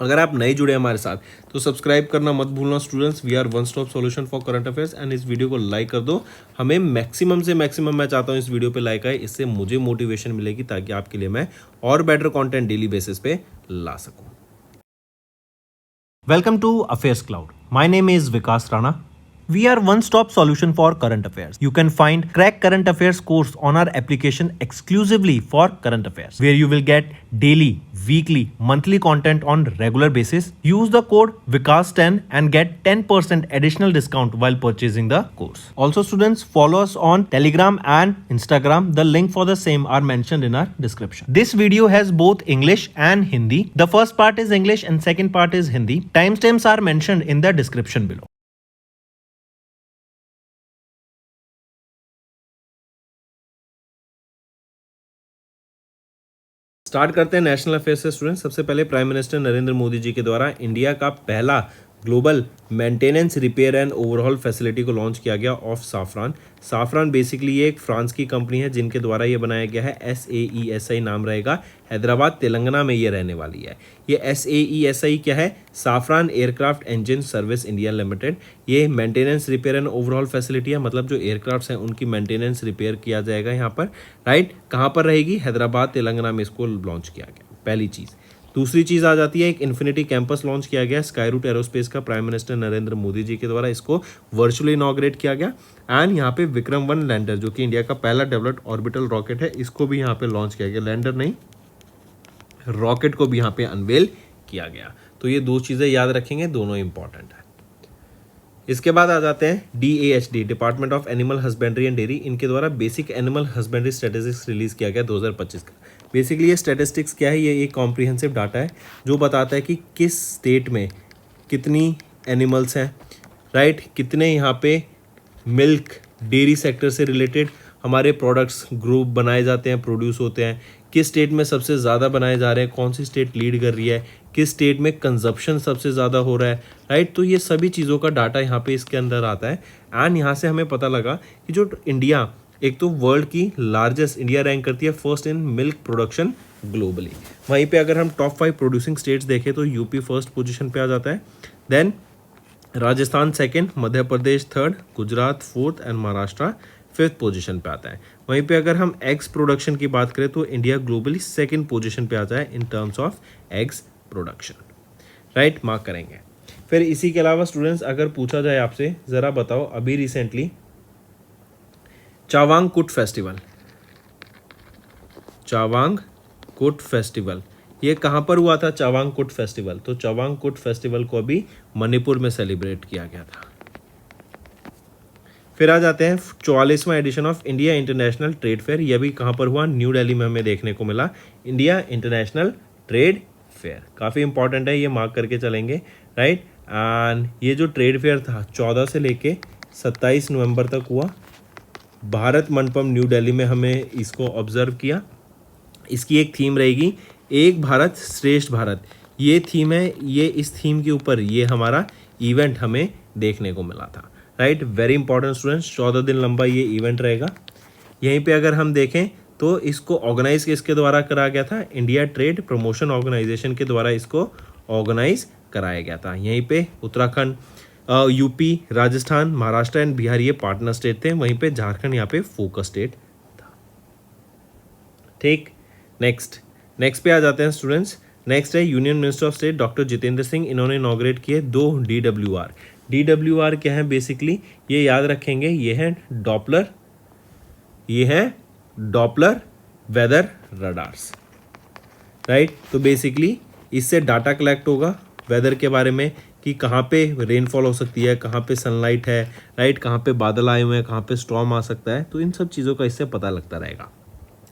अगर आप नए जुड़े हमारे साथ तो सब्सक्राइब करना मत भूलना students. We are one stop solution for current affairs. And इस वीडियो को लाइक कर दो। हमें मैक्सिमम से मैक्सिमम, मैं चाहता हूँ इस वीडियो पे लाइक आए, इससे मुझे मोटिवेशन मिलेगी ताकि आपके लिए मैं और बेटर कंटेंट डेली बेसिस पे ला सकूँ। Welcome to Affairs Cloud. My name is Vikas Rana. We are one-stop solution for current affairs. You can find Crack Current Affairs course on our application exclusively for current affairs, where you will get daily, weekly, monthly content on regular basis. Use the code VIKAS10 and get 10% additional discount while purchasing the course. Also, students, follow us on Telegram and Instagram. The link for the same are mentioned in our description. This video has both English and Hindi. The first part is English and second part is Hindi. Timestamps are mentioned in the description below. Start करते हैं national affairs से student. सबसे पहले prime minister Narendra Modi ji के द्वारा India का पहला global maintenance repair and overhaul facility को लॉन्च किया गया ऑफ साफरान। साफरान बेसिकली ये एक फ्रांस की कंपनी है जिनके द्वारा ये बनाया गया है। SAESI नाम रहेगा। हैदराबाद, तेलंगाना में ये रहने वाली है। ये SAESI क्या है? Safran aircraft engine service India limited. ये maintenance repair and overhaul facility है, मतलब जो एयरक्राफ्ट्स हैं उनकी मेंटेनेंस रिपेयर किया जाएगा यहाँ पर। राइट, कहाँ पर रहेगी? हैदराबाद, तेलंगाना में इसको लॉन्च किया गया, पहली चीज़। दूसरी चीज़ आ जाती है, एक इन्फिनिटी कैंपस लॉन्च किया गया स्काई रूट एरोस्पेस का प्राइम मिनिस्टर नरेंद्र मोदी जी के द्वारा। इसको वर्चुअली इनॉग्रेट किया गया। एंड यहाँ पे विक्रम-1 लैंडर, जो कि इंडिया का पहला डेवलप्ड ऑर्बिटल रॉकेट है, इसको भी यहाँ पे लॉन्च किया गया। लैंडर नहीं, रॉकेट को भी यहाँ पे अनवेल किया गया। तो ये 2 चीज़ें याद रखेंगे, दोनों इंपॉर्टेंट है। इसके बाद आ जाते हैं DAHD, department of animal husbandry and dairy. इनके द्वारा basic animal husbandry statistics release किया गया 2025 का। बेसिकली ये स्टैटिस्टिक्स क्या है? ये एक कॉम्प्रिहेंसिव डाटा है जो बताता है कि किस स्टेट में कितनी एनिमल्स हैं, राइट, कितने यहाँ पे मिल्क डेयरी सेक्टर से रिलेटेड हमारे प्रोडक्ट्स ग्रुप बनाए जाते हैं, प्रोड्यूस होते हैं, किस स्टेट में सबसे ज़्यादा बनाए जा रहे हैं, कौन सी स्टेट लीड कर रही है, किस स्टेट में कंजप्शन सबसे ज़्यादा हो रहा है, राइट। तो ये सभी चीज़ों का डाटा यहाँ पे इसके अंदर आता है। एंड यहाँ से हमें पता लगा कि जो इंडिया, एक तो वर्ल्ड की लार्जेस्ट, इंडिया रैंक करती है first in milk production globally. वहीं पे अगर हम टॉप 5 प्रोड्यूसिंग स्टेट्स देखें तो यूपी फर्स्ट पोजीशन पे आ जाता है, then Rajasthan second, Madhya Pradesh third, Gujarat fourth and Maharashtra 5th position पे आता है। वहीं पे अगर हम एग्स प्रोडक्शन की बात करें तो इंडिया ग्लोबली 2nd पोजीशन पे आता है in terms of eggs production, right, mark करेंगे। फिर इसी के अलावा स्टूडेंट्स, अगर पूछा जाए आपसे, ज़रा बताओ अभी रिसेंटली चावांग कुट फेस्टिवल ये कहाँ पर हुआ था? चावांग कुट फेस्टिवल। तो चावांग कुट फेस्टिवल को अभी मणिपुर में सेलिब्रेट किया गया था। फिर आ जाते हैं 44वां edition of India international trade fair. यह भी कहाँ पर हुआ? न्यू दिल्ली में हमें देखने को मिला, इंडिया इंटरनेशनल ट्रेड फेयर। काफ़ी इंपॉर्टेंट है, ये मार्क करके चलेंगे, राइट। एंड ये जो ट्रेड फेयर था 14 से लेके 27 नवंबर तक हुआ भारत मंडपम न्यू दिल्ली में। हमें इसको ऑब्जर्व किया। इसकी एक थीम रहेगी, एक भारत श्रेष्ठ भारत। ये थीम है, ये इस थीम के ऊपर ये हमारा इवेंट हमें देखने को मिला था, राइट, वेरी इंपॉर्टेंट स्टूडेंट्स, 14 दिन लंबा ये इवेंट रहेगा। यहीं पे अगर हम देखें तो इसको ऑर्गेनाइज किसके द्वारा करा गया था, इंडिया ट्रेड प्रमोशन ऑर्गेनाइजेशन के द्वारा इसको ऑर्गेनाइज कराया गया था। यहीं पे उत्तराखंड, यूपी, राजस्थान, महाराष्ट्र एंड बिहार ये पार्टनर स्टेट थे, वहीं पे झारखंड यहाँ पे फोकस स्टेट था। ठीक, नेक्स्ट पे आ जाते हैं स्टूडेंट्स। नेक्स्ट है union minister of state doctor Jitendra Singh, इन्होंने इनॉग्रेट किए 2 DWR। DWR क्या है बेसिकली, ये याद रखेंगे, ये है डॉपलर वेदर रडार्स, राइट। तो बेसिकली इससे डाटा कलेक्ट होगा वेदर के बारे में कि कहाँ पे रेनफॉल हो सकती है, कहाँ पे सनलाइट है, राइट, कहाँ पे बादल आए हुए हैं, कहाँ पे स्टॉर्म आ सकता है, तो इन सब चीज़ों का इससे पता लगता रहेगा,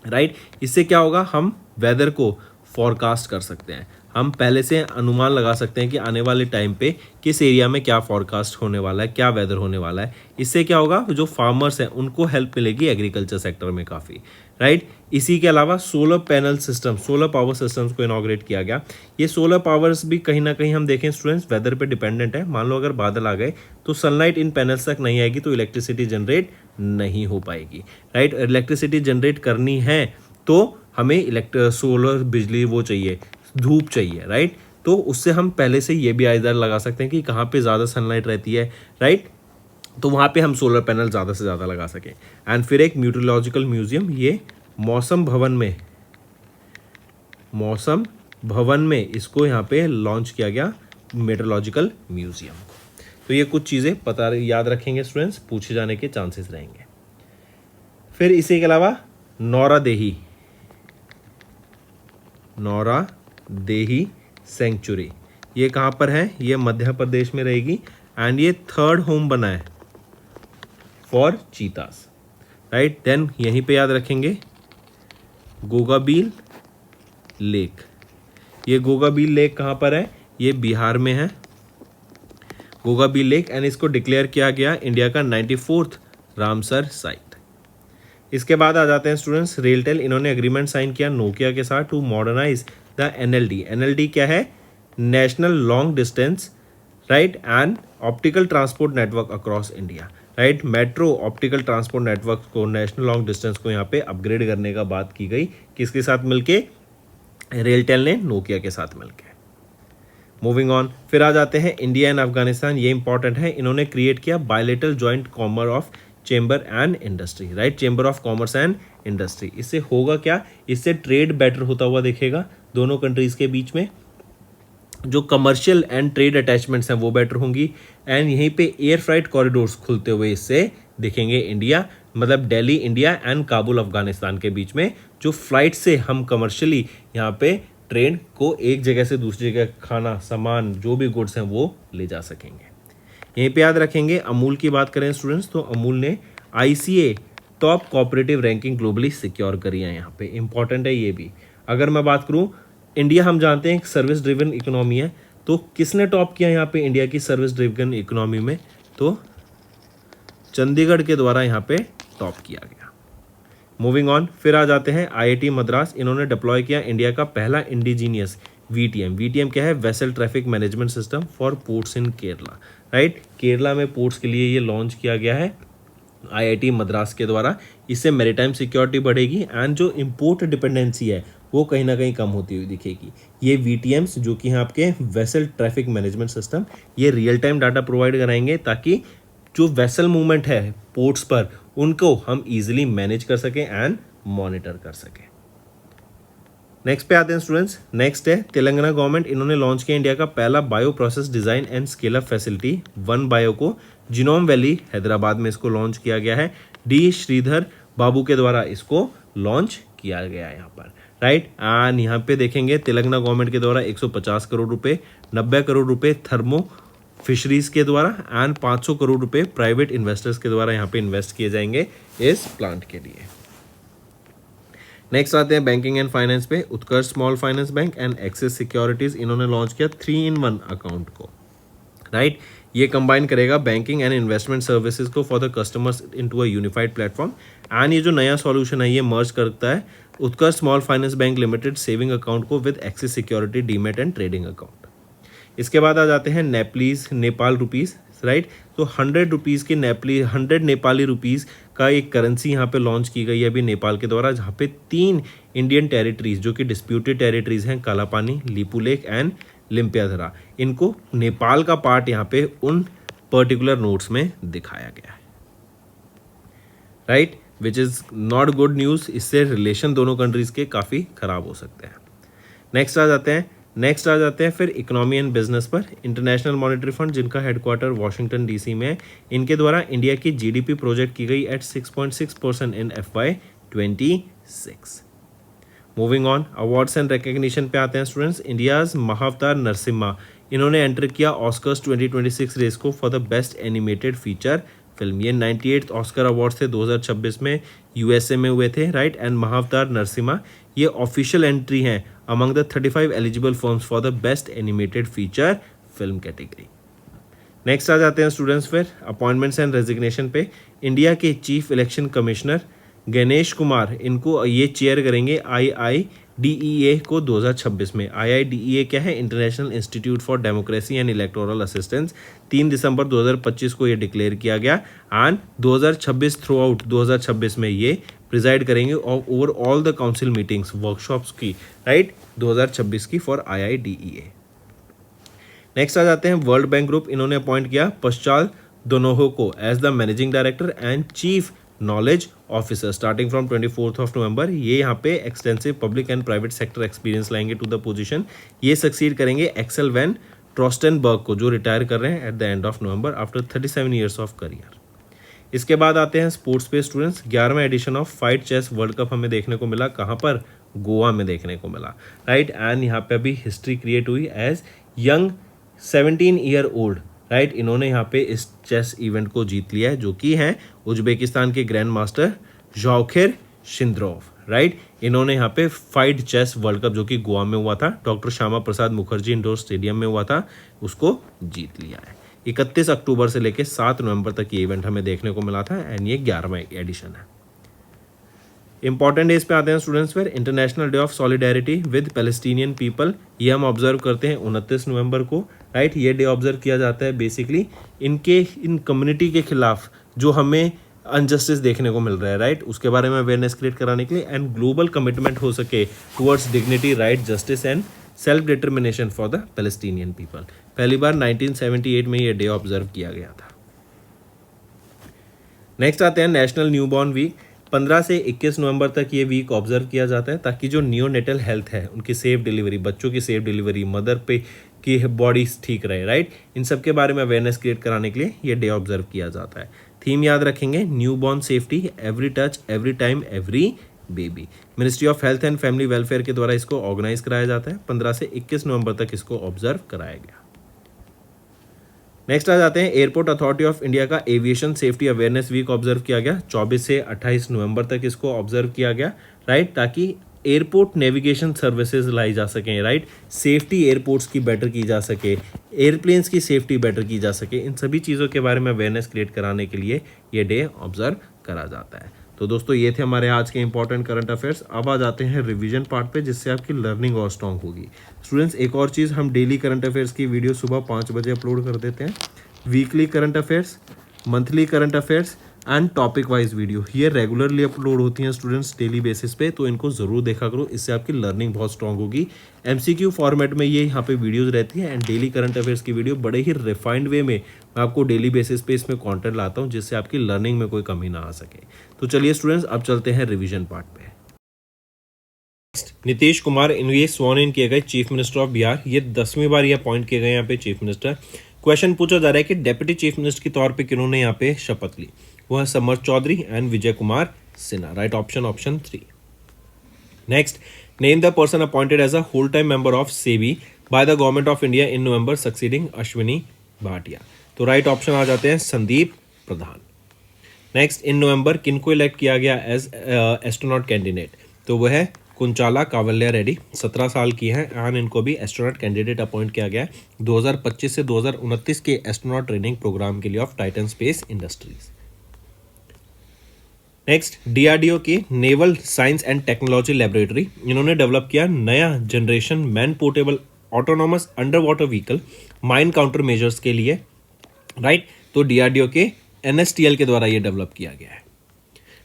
राइट। इससे क्या होगा, हम वेदर को फॉरकास्ट कर सकते हैं, हम पहले से अनुमान लगा सकते हैं कि आने वाले टाइम पे किस एरिया में क्या फॉरकास्ट होने वाला है, क्या वेदर होने वाला है। इससे क्या होगा, जो फार्मर्स हैं उनको हेल्प मिलेगी एग्रीकल्चर सेक्टर में काफ़ी, राइट। इसी के अलावा solar panel system, solar power systems को इनॉग्रेट किया गया। ये सोलर पावर्स भी कहीं ना कहीं हम देखें स्टूडेंट्स वेदर पे डिपेंडेंट है। मान लो अगर बादल आ गए तो सनलाइट इन पैनल्स तक नहीं आएगी तो इलेक्ट्रिसिटी जनरेट नहीं हो पाएगी, राइट। इलेक्ट्रिसिटी जनरेट करनी है तो हमें सोलर बिजली वो चाहिए, धूप चाहिए, राइट। तो उससे हम पहले से ये भी आइडिया लगा सकते हैं कि कहाँ पे ज़्यादा सनलाइट रहती है, राइट, तो वहाँ पे हम सोलर पैनल ज़्यादा से ज़्यादा लगा सकें। एंड फिर एक मीटरोलॉजिकल म्यूजियम, ये मौसम भवन में इसको यहाँ पे लॉन्च किया गया, मेट्रोलॉजिकल म्यूजियम को। तो ये कुछ चीज़ें पता याद रखेंगे स्टूडेंट्स, पूछे जाने के चांसेस रहेंगे। फिर इसी के अलावा नौरा देही सेंचुरी, ये कहाँ पर है, ये मध्य प्रदेश में रहेगी एंड ये 3rd होम बना है फॉर चीतास, राइट। देन यहीं पे याद रखेंगे गोगाबील लेक, ये गोगाबील लेक कहाँ पर है, ये बिहार में है गोगाबील लेक, एंड इसको डिक्लेयर किया गया इंडिया का 94th रामसर साइट। इसके बाद आ जाते हैं स्टूडेंट्स रेलटेल, इन्होंने एग्रीमेंट साइन किया नोकिया के साथ टू मॉडर्नाइज द NLD क्या है, national long distance, right, and optical transport network across India, right. Metro optical transport network को, नेशनल लॉन्ग डिस्टेंस को यहाँ पे अपग्रेड करने का बात की गई, किसके साथ मिलके, रेलटेल ने नोकिया के साथ मिलके। मूविंग ऑन, फिर आ जाते हैं इंडिया एंड अफगानिस्तान, ये इंपॉर्टेंट है, इन्होंने क्रिएट किया bilateral joint commerce of chamber and industry, right, chamber of commerce and industry. इससे होगा क्या, इससे ट्रेड बेटर होता हुआ दिखेगा दोनों कंट्रीज के बीच में, जो कमर्शियल एंड ट्रेड अटैचमेंट्स हैं वो बेटर होंगी, एंड यहीं पे एयर फ्राइट कॉरिडोर्स खुलते हुए इससे दिखेंगे इंडिया, मतलब दिल्ली इंडिया एंड काबुल अफगानिस्तान के बीच में, जो फ्लाइट से हम कमर्शियली यहाँ पे ट्रेन को एक जगह से दूसरी जगह खाना, सामान, जो भी गुड्स हैं वो ले जा सकेंगे। यहीं पे याद रखेंगे अमूल की बात करें स्टूडेंट्स, तो अमूल ने ICA top cooperative ranking globally secure करी है, यहाँ पे इंपॉर्टेंट है ये भी। अगर मैं बात करूँ, इंडिया हम जानते हैं एक सर्विस ड्रिवन इकोनॉमी है, तो किसने टॉप किया यहाँ पे इंडिया की सर्विस ड्रिवन इकोनॉमी में, तो चंडीगढ़ के द्वारा यहाँ पे टॉप किया गया। मूविंग ऑन, फिर आ जाते हैं IIT मद्रास, इन्होंने डिप्लॉय किया इंडिया का पहला इंडिजीनियस VTM क्या है, vessel traffic management system for ports in Kerala, right. Kerala में पोर्ट्स के लिए ये लॉन्च किया गया है IIT मद्रास के द्वारा। इससे मैरीटाइम सिक्योरिटी बढ़ेगी एंड जो इम्पोर्ट डिपेंडेंसी है वो कहीं ना कहीं कम होती हुई दिखेगी। ये VTMs जो कि हैं आपके वेसल ट्रैफिक मैनेजमेंट सिस्टम, ये रियल टाइम डाटा प्रोवाइड कराएंगे ताकि जो वेसल मूवमेंट है पोर्ट्स पर उनको हम इजीली मैनेज कर सकें एंड मॉनिटर कर सकें। नेक्स्ट पे आते हैं स्टूडेंट्स, नेक्स्ट है तेलंगाना गवर्नमेंट, इन्होंने लॉन्च किया इंडिया का पहला bio process design and scale up facility 1 bio को जिनोम वैली हैदराबाद में इसको लॉन्च किया गया है। D श्रीधर बाबू के द्वारा इसको लॉन्च किया गया है यहाँ पर, राइट। एंड यहाँ पे देखेंगे तेलंगाना गवर्नमेंट के द्वारा 150 करोड़ रुपए, 90 करोड़ रुपए थर्मो फिशरीज के द्वारा एंड 500 करोड़ रुपए प्राइवेट इन्वेस्टर्स के द्वारा यहाँ पे इन्वेस्ट किए जाएंगे इस प्लांट के लिए। नेक्स्ट आते हैं बैंकिंग एंड फाइनेंस पे, Utkarsh small finance bank and Axis securities, इन्होंने लॉन्च किया 3-in-1 अकाउंट को, राइट। ये कंबाइन करेगा बैंकिंग एंड इन्वेस्टमेंट सर्विसेज को for the customers into a unified platform, and ये जो नया सॉल्यूशन है ये मर्ज करता है Utkarsh small finance bank limited saving account को with Axis security demat and trading account. इसके बाद आ जाते हैं नेपाल रुपीस, राइट। तो 100 नेपाली रुपीज़ का एक करेंसी यहाँ पे लॉन्च की गई है अभी नेपाल के द्वारा, जहाँ पे 3 इंडियन टेरिटरीज जो कि डिस्प्यूटेड टेरिटरीज हैं, कालापानी, लिपुलेख एंड लिम्पियाधरा, इनको नेपाल का पार्ट यहाँ पे उन पर्टिकुलर नोट्स में दिखाया गया है, right, which is not good news. इससे रिलेशन दोनों कंट्रीज के काफ़ी खराब हो सकते हैं। नेक्स्ट आ जाते हैं फिर इकोनॉमी एंड बिजनेस पर। इंटरनेशनल मॉनेटरी फंड, जिनका हेडक्वार्टर वाशिंगटन डीसी में है, इनके द्वारा इंडिया की जीडीपी प्रोजेक्ट की गई at 6.6% in FY26। Moving on, awards and recognition पे आते हैं स्टूडेंट्स। इंडियाज महाअवतार नरसिम्हा, इन्होंने एंटर किया ऑस्कर्स 2026 रेस को for the best animated feature film. ये 98th ऑस्कर अवार्ड्स थे 2026 में, यूएसए में हुए थे, राइट। एंड महाअवतार नरसिम्हा ये ऑफिशियल एंट्री हैं among the 35 eligible films for the best animated feature film category. Next आ जाते हैं स्टूडेंट्स फिर अपॉइंटमेंट्स एंड रेजिग्नेशन पे। इंडिया के chief election commissioner Ganesh Kumar, इनको ये चेयर करेंगे IIDEA को 2026 में। IIDEA क्या है? International institute for democracy and electoral assistance. 3 दिसंबर 2025 को ये डिक्लेयर किया गया एंड 2026 थ्रू आउट 2026 में ये प्रिजाइड करेंगे over all the council meetings, workshops की, राइट, 2026 की फॉर IIDEA। नेक्स्ट आ जाते हैं वर्ल्ड बैंक ग्रुप, इन्होंने अपॉइंट किया पश्चाल दोनोहो को as the managing director and chief knowledge officer starting from 24 November. ये यहाँ पे extensive public and private sector experience लाएंगे टू द पोजीशन। ये सक्सीड करेंगे एक्सेल वैन ट्रॉस्टेनबर्ग को, जो रिटायर कर रहे हैं at the end of November after 37 years of career. इसके बाद आते हैं स्पोर्ट्स पे स्टूडेंट्स। 11वां edition of FIDE chess world cup हमें देखने को मिला, कहाँ पर? गोवा में देखने को मिला, राइट। एंड यहाँ पे अभी हिस्ट्री क्रिएट हुई as young 17 year old, right. इन्होंने यहाँ पे इस चेस इवेंट को जीत लिया है, जो कि हैं उज्बेकिस्तान के ग्रैंड मास्टर जॉखिर शिंद्रोव, राइट। इन्होंने यहाँ पे फाइट चेस वर्ल्ड कप जो कि गोवा में हुआ था, doctor Shyama Prasad Mukherjee indoor stadium में हुआ था, उसको जीत लिया है। 31 अक्टूबर से लेकर 7 नवंबर तक ये इवेंट हमें देखने को मिला था एंड ये 11वां एडिशन है। इंपॉर्टेंट डेज पे आते हैं स्टूडेंट्स फिर। International day of solidarity with Palestinian people, ये हम ऑब्जर्व करते हैं 29 नवंबर को, राइट। ये डे ऑब्जर्व किया जाता है बेसिकली इन कम्युनिटी के खिलाफ जो हमें अनजस्टिस देखने को मिल रहा है, राइट, उसके बारे में अवेयरनेस क्रिएट कराने के लिए एंड ग्लोबल कमिटमेंट हो सके towards dignity, right, justice and self determination for the Palestinian people. पहली बार 1978 में ये डे ऑब्जर्व किया गया था। नेक्स्ट आते हैं नेशनल न्यूबॉर्न वीक। 15 से 21 नवंबर तक ये वीक ऑब्जर्व किया जाता है ताकि जो नियोनेटल हेल्थ है, उनकी सेफ डिलीवरी, बच्चों की सेफ डिलीवरी, मदर पे की बॉडी ठीक रहे, राइट, इन सब के बारे में अवेयरनेस क्रिएट कराने के लिए ये डे ऑब्जर्व किया जाता है। थीम याद रखेंगे, newborn safety, every touch, every time, every baby. Ministry of health and family welfare के द्वारा इसको ऑर्गेनाइज कराया जाता है। 15 से 21 नवंबर तक इसको ऑब्जर्व कराया गया। नेक्स्ट आ जाते हैं एयरपोर्ट अथॉरिटी ऑफ इंडिया का aviation safety awareness week observe किया गया। 24 से 28 नवंबर तक इसको ऑब्जर्व किया गया, राइट, ताकि एयरपोर्ट नेविगेशन सर्विसेज लाई जा सकें, राइट, सेफ्टी एयरपोर्ट्स की बेटर की जा सके, एयरप्लेन्स की सेफ्टी बेटर की जा सके, इन सभी चीज़ों के बारे में अवेयरनेस क्रिएट कराने के लिए ये डे ऑब्जर्व करा जाता है। तो दोस्तों ये थे हमारे आज के इंपॉर्टेंट करंट अफेयर्स। अब आ जाते हैं रिवीजन पार्ट पे, जिससे आपकी लर्निंग और स्ट्रॉन्ग होगी। स्टूडेंट्स एक और चीज़, हम डेली करंट अफेयर्स की वीडियो सुबह 5 बजे अपलोड कर देते हैं। Weekly current affairs, monthly current affairs and topic wise video ये रेगुलरली अपलोड होती हैं स्टूडेंट्स डेली बेसिस पे, तो इनको ज़रूर देखा करो, इससे आपकी लर्निंग बहुत स्ट्रांग होगी। MCQ फॉर्मेट में ये यहाँ पे वीडियोस रहती हैं एंड डेली करंट अफेयर्स की वीडियो बड़े ही रिफाइंड वे में मैं आपको डेली बेसिस पे इसमें कंटेंट लाता हूँ, जिससे आपकी लर्निंग में कोई कमी ना आ सके। तो चलिए स्टूडेंट्स अब चलते हैं रिविजन पार्ट पे। नीतीश कुमार इन्हें स्वॉन इन किए गए चीफ मिनिस्टर ऑफ बिहार। ये 10वीं बार ये अपॉइंट किए गए यहाँ पे चीफ मिनिस्टर। क्वेश्चन पूछा जा रहा है कि डेप्यूटी चीफ मिनिस्टर के तौर पे किन्होंने यहाँ पे शपथ ली, वो है Samar Chaudhary and Vijay Kumar Sinha, right option 3। Next, name the person appointed as a whole time member of SEBI by the government of India in November succeeding Ashwini Bhatia. तो राइट ऑप्शन आ जाते हैं संदीप प्रधान। नेक्स्ट, इन नवंबर किनको इलेक्ट किया गया एज एस्ट्रोनॉट कैंडिडेट, तो वह है कुंचाला कावल्या रेड्डी, 17 साल की हैं एंड इनको भी एस्ट्रोनॉट कैंडिडेट अपॉइंट किया गया है 2025 से 2029 के एस्ट्रोनॉट ट्रेनिंग प्रोग्राम के लिए of Titan space industries. Next, DRDO की naval science and technology laboratory, इन्होंने डेवलप किया नया generation man portable autonomous under water vehicle mine counter measures के लिए राइट। तो डीआरडीओ के एनएसटीएल के द्वारा ये डेवलप किया गया है।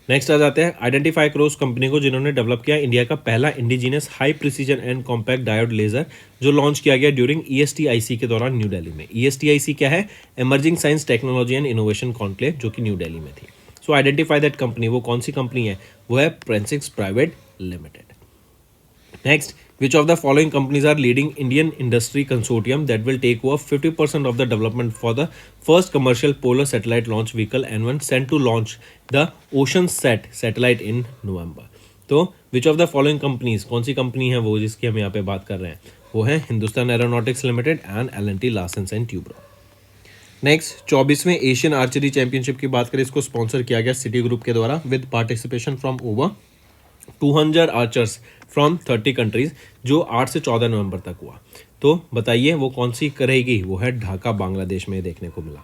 नेक्स्ट आ जाते हैं आइडेंटिफाई करो उस कंपनी को जिन्होंने डेवलप किया इंडिया का पहला indigenous high precision and compact diode laser, जो लॉन्च किया गया ड्यूरिंग ईएसटीआईसी के दौरान न्यू दिल्ली में। ईएसटीआईसी क्या है? Emerging science technology and innovation conclave, जो कि न्यू दिल्ली में थी। सो आइडेंटिफाई दैट कंपनी, वो कौन सी कंपनी है? वो है प्रेंसिक्स private limited. Next, which of the following companies are leading Indian industry consortium that will take over 50% of the development for the first commercial polar satellite launch vehicle N1 sent to launch the OceanSat satellite in November? तो which of the following companies, कौन सी company है वो जिसकी हम यहाँ पे बात कर रहे हैं? वो है Hindustan aeronautics limited and L&T Larsen and Toubro. Next 24वें एशियन आर्चरी चैंपियनशिप की बात करें, इसको स्पॉन्सर किया गया सिटी ग्रुप के द्वारा with participation from over 200 archers from 30 countries, जो 8 से 14 नवंबर तक हुआ। तो बताइए वो कौन सी करेगी? वो है ढाका, बांग्लादेश में देखने को मिला।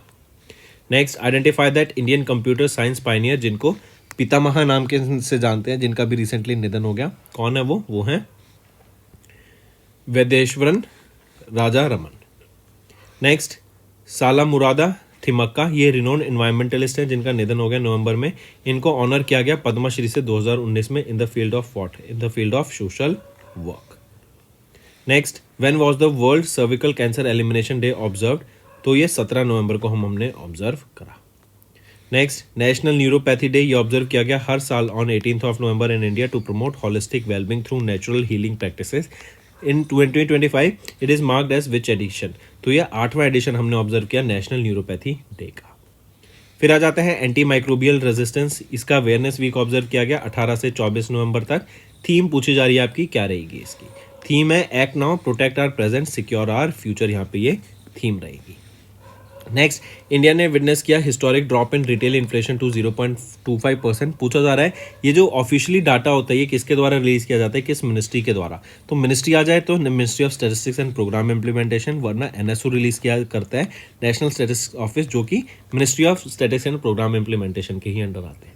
Next identify that Indian computer science Pioneer, जिनको पितामह नाम के से जानते हैं, जिनका भी रिसेंटली निधन हो गया। कौन है वो? वो है वेदेश्वरन राजा रमन। नेक्स्ट साला मुरादा थिमक्का, ये रिनोन इन्वायरमेंटलिस्ट हैं जिनका निधन हो गया नवंबर में। इनको ऑनर किया गया पद्मश्री से 2019 में in the field of what? In the field of social work. Next when was the world cervical cancer elimination day observed? तो ये 17 नवंबर को हमने ऑब्जर्व करा। नेक्स्ट नेशनल न्यूरोपैथी डे, ये ऑब्जर्व किया गया हर साल on 18th of November in India to promote holistic wellbeing through natural healing practices. In 2025 it is marked as which edition? तो ये 8वां एडिशन हमने ऑब्जर्व किया नेशनल न्यूरोपैथी डे का। फिर आ जाता है एंटी माइक्रोबियल रेजिस्टेंस, इसका अवेयरनेस वीक ऑब्जर्व किया गया 18 से 24 नवंबर तक। थीम पूछी जा रही है आपकी, क्या रहेगी इसकी? थीम है act now, protect our present, secure our future, यहाँ पे ये थीम रहेगी। नेक्स्ट इंडिया ने विटनेस किया historic drop in retail inflation to 0.25%। पूछा जा रहा है ये जो ऑफिशियली डाटा होता है ये किसके द्वारा रिलीज किया जाता है, किस मिनिस्ट्री के द्वारा? तो मिनिस्ट्री आ जाए तो ministry of statistics and programme implementation, वरना एनएसओ रिलीज किया करता है नेशनल स्टैटिस्टिक्स ऑफिस, जो कि ministry of statistics and programme implementation के ही अंडर आते हैं।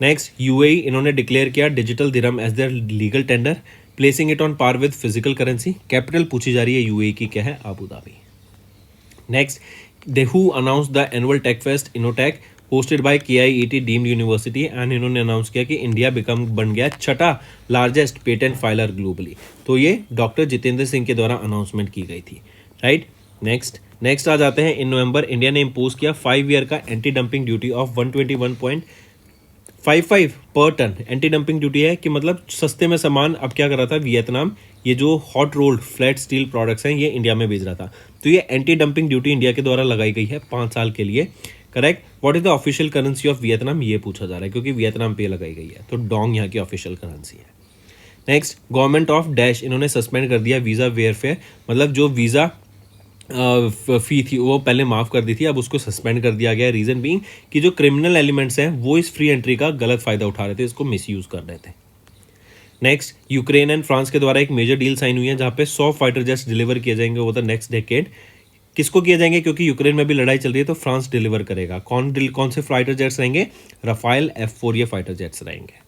नेक्स्ट यूएई, इन्होंने डिक्लेयर किया digital dirham as their legal tender, placing it on par with physical currency. Capital पूछी जा रही है यूएई की, क्या है? Abu Dhabi. Next, the WHO announced the annual Tech Fest InnoTech hosted by KIET deemed university and इन्होंने announce किया कि इंडिया बन गया छठा लार्जेस्ट पेटेंट फाइलर ग्लोबली। तो ये डॉक्टर जितेंद्र सिंह के द्वारा अनाउंसमेंट की गई थी, राइट। नेक्स्ट आ जाते हैं इन नवंबर इंडिया ने इम्पोज किया 5 ईयर का एंटी डंपिंग ड्यूटी ऑफ 121.55 पर टन। एंटी डंपिंग ड्यूटी है कि मतलब सस्ते में सामान अब क्या कर रहा था वियतनाम, ये जो hot rolled flat steel products हैं ये इंडिया में बेच रहा था। तो ये एंटी डंपिंग ड्यूटी इंडिया के द्वारा लगाई गई है 5 साल के लिए, correct. What is the official currency of Vietnam, ये पूछा जा रहा है क्योंकि वियतनाम पे लगाई गई है, तो डोंग यहाँ की ऑफिशियल करेंसी है। नेक्स्ट गवर्नमेंट ऑफ डैश, इन्होंने सस्पेंड कर दिया वीज़ा वेयरफेयर, मतलब जो वीज़ा फी थी वो पहले माफ़ कर दी थी, अब उसको सस्पेंड कर दिया गया। रीज़न बीइंग कि जो क्रिमिनल एलिमेंट्स हैं वो इस फ्री एंट्री का गलत फ़ायदा उठा रहे थे, इसको मिसयूज़ कर रहे थे। नेक्स्ट यूक्रेन एंड फ्रांस के द्वारा एक मेजर डील साइन हुई है जहाँ पे 100 फाइटर जेट्स डिलीवर किए जाएंगे ओवर द नेक्स्ट डेकेड। किसको किए जाएंगे? क्योंकि यूक्रेन में भी लड़ाई चल रही है तो फ्रांस डिलीवर करेगा। कौन से फाइटर जेट्स रहेंगे? रफाइल F4 ये फाइटर जेट्स रहेंगे।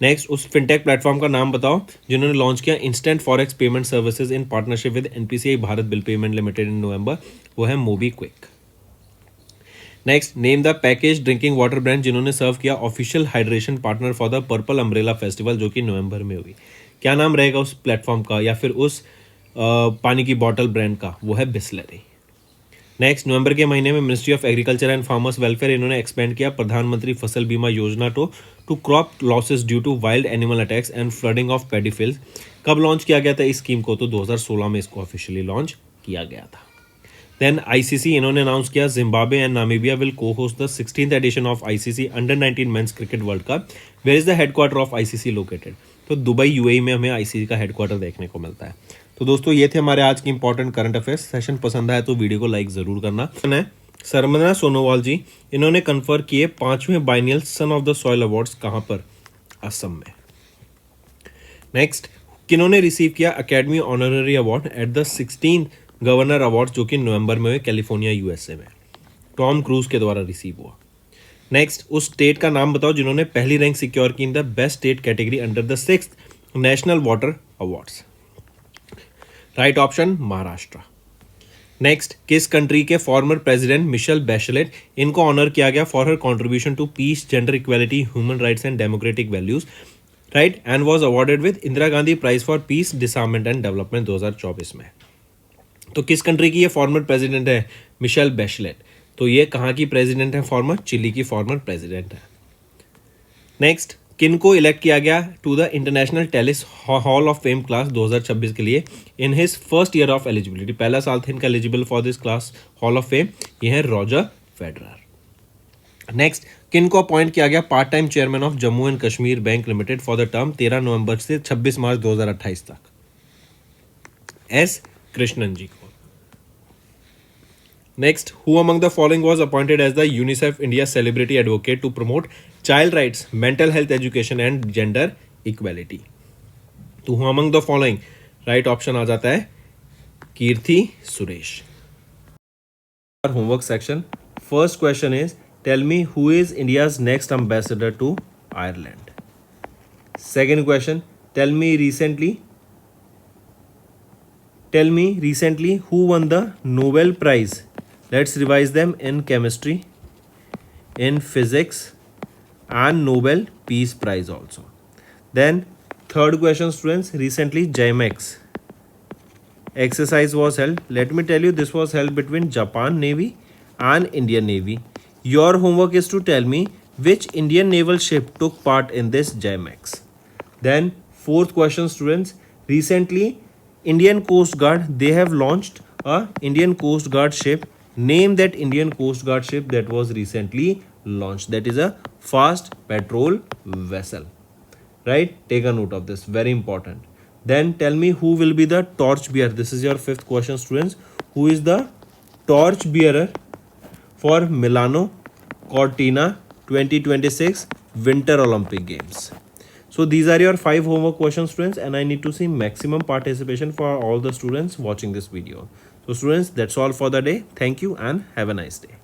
नेक्स्ट उस फिनटेक प्लेटफॉर्म का नाम बताओ जिन्होंने लॉन्च किया instant forex payment services in partnership with NPCI Bharat bill payment limited in November, वो है MobiKwik. Next name the package drinking water brand जिन्होंने सर्व किया official hydration partner for the purple umbrella festival, जो कि नवंबर में हुई। क्या नाम रहेगा उस प्लेटफॉर्म का या फिर उस पानी की बॉटल ब्रांड का? वो है बिस्लरी। नेक्स्ट नवंबर के महीने में ministry of agriculture and farmers welfare इन्होंने एक्सपेंड किया Pradhan Mantri Fasal Bima Yojana to crop losses due to wild animal attacks and flooding of paddy fields. कब लॉन्च किया गया था इस स्कीम को? तो 2016 में इसको ऑफिशियली लॉन्च किया गया था। देन आईसीसी इन्होंने अनाउंस किया Zimbabwe and Namibia will co-host the 16th edition of ICC under 19 men's cricket world cup. Where is the headquarter of ICC located? तो दुबई यूएई में हमें आईसीसी का headquarter देखने को मिलता है। तो दोस्तों ये थे हमारे आज की इंपॉर्टेंट करंट अफेयर्स। सेशन पसंद आया तो वीडियो को लाइक जरूर करना। सरमना सोनोवाल जी इन्होंने कन्फर किए 5वें biennial son of the soil awards कहाँ पर? असम में। नेक्स्ट किन्होंने रिसीव किया academy honorary award at the 16th governor awards, जो कि नवंबर में हुए कैलिफोर्निया यूएसए में? टॉम क्रूज के द्वारा रिसीव हुआ। नेक्स्ट उस स्टेट का नाम बताओ जिन्होंने पहली रैंक सिक्योर की in the best state category under the 6th national water awards. Right option Maharashtra. Next, किस कंट्री के फॉर्मर प्रेसिडेंट मिशेल बैशलेट, इनको ऑनर किया गया for her contribution to peace, gender equality, human rights and democratic values, right, and was awarded with Indira Gandhi prize for peace, disarmament and development 2024 में। तो किस country की ये फॉर्मर प्रेसिडेंट है? Michelle Bachelet. तो ये कहाँ की प्रेसिडेंट है? फॉर्मर चिली की फॉर्मर प्रेसिडेंट है। नेक्स्ट, किन को इलेक्ट किया गया to the international tennis hall of fame class 2026 के लिए in his first year of eligibility? पहला साल थे इनका eligible for this class hall of fame, ये है रॉजर फेडरर। नेक्स्ट, किन को अपॉइंट किया गया part time chairman of Jammu and Kashmir bank limited for the term 13 नवंबर से 26 मार्च 2028 तक? एस कृष्णन जी को। Next, who among the following was appointed as the UNICEF India Celebrity Advocate to promote child rights, mental health education and gender equality? तो who among the following? Right option आ जाता है Keerthy Suresh. Homework section. First question is, tell me who is India's next ambassador to Ireland? Second question, tell me recently who won the Nobel Prize? Let's revise them: in chemistry, in physics, and Nobel Peace Prize also. Then third question, students, recently JMX exercise was held. Let me tell you, this was held between Japan Navy and Indian Navy. Your homework is to tell me which Indian naval ship took part in this JMX. Then fourth question, students, recently Indian Coast Guard, they have launched a Indian Coast Guard ship. Name that Indian Coast Guard ship that was recently launched. That is a fast patrol vessel. Right? Take a note of this. Very important. Then tell me who will be the torch bearer. This is your fifth question, students. Who is the torch bearer for Milano Cortina 2026 Winter Olympic Games? So these are your 5 homework questions, students, and I need to see maximum participation for all the students watching this video. So students, that's all for the day. Thank you and have a nice day.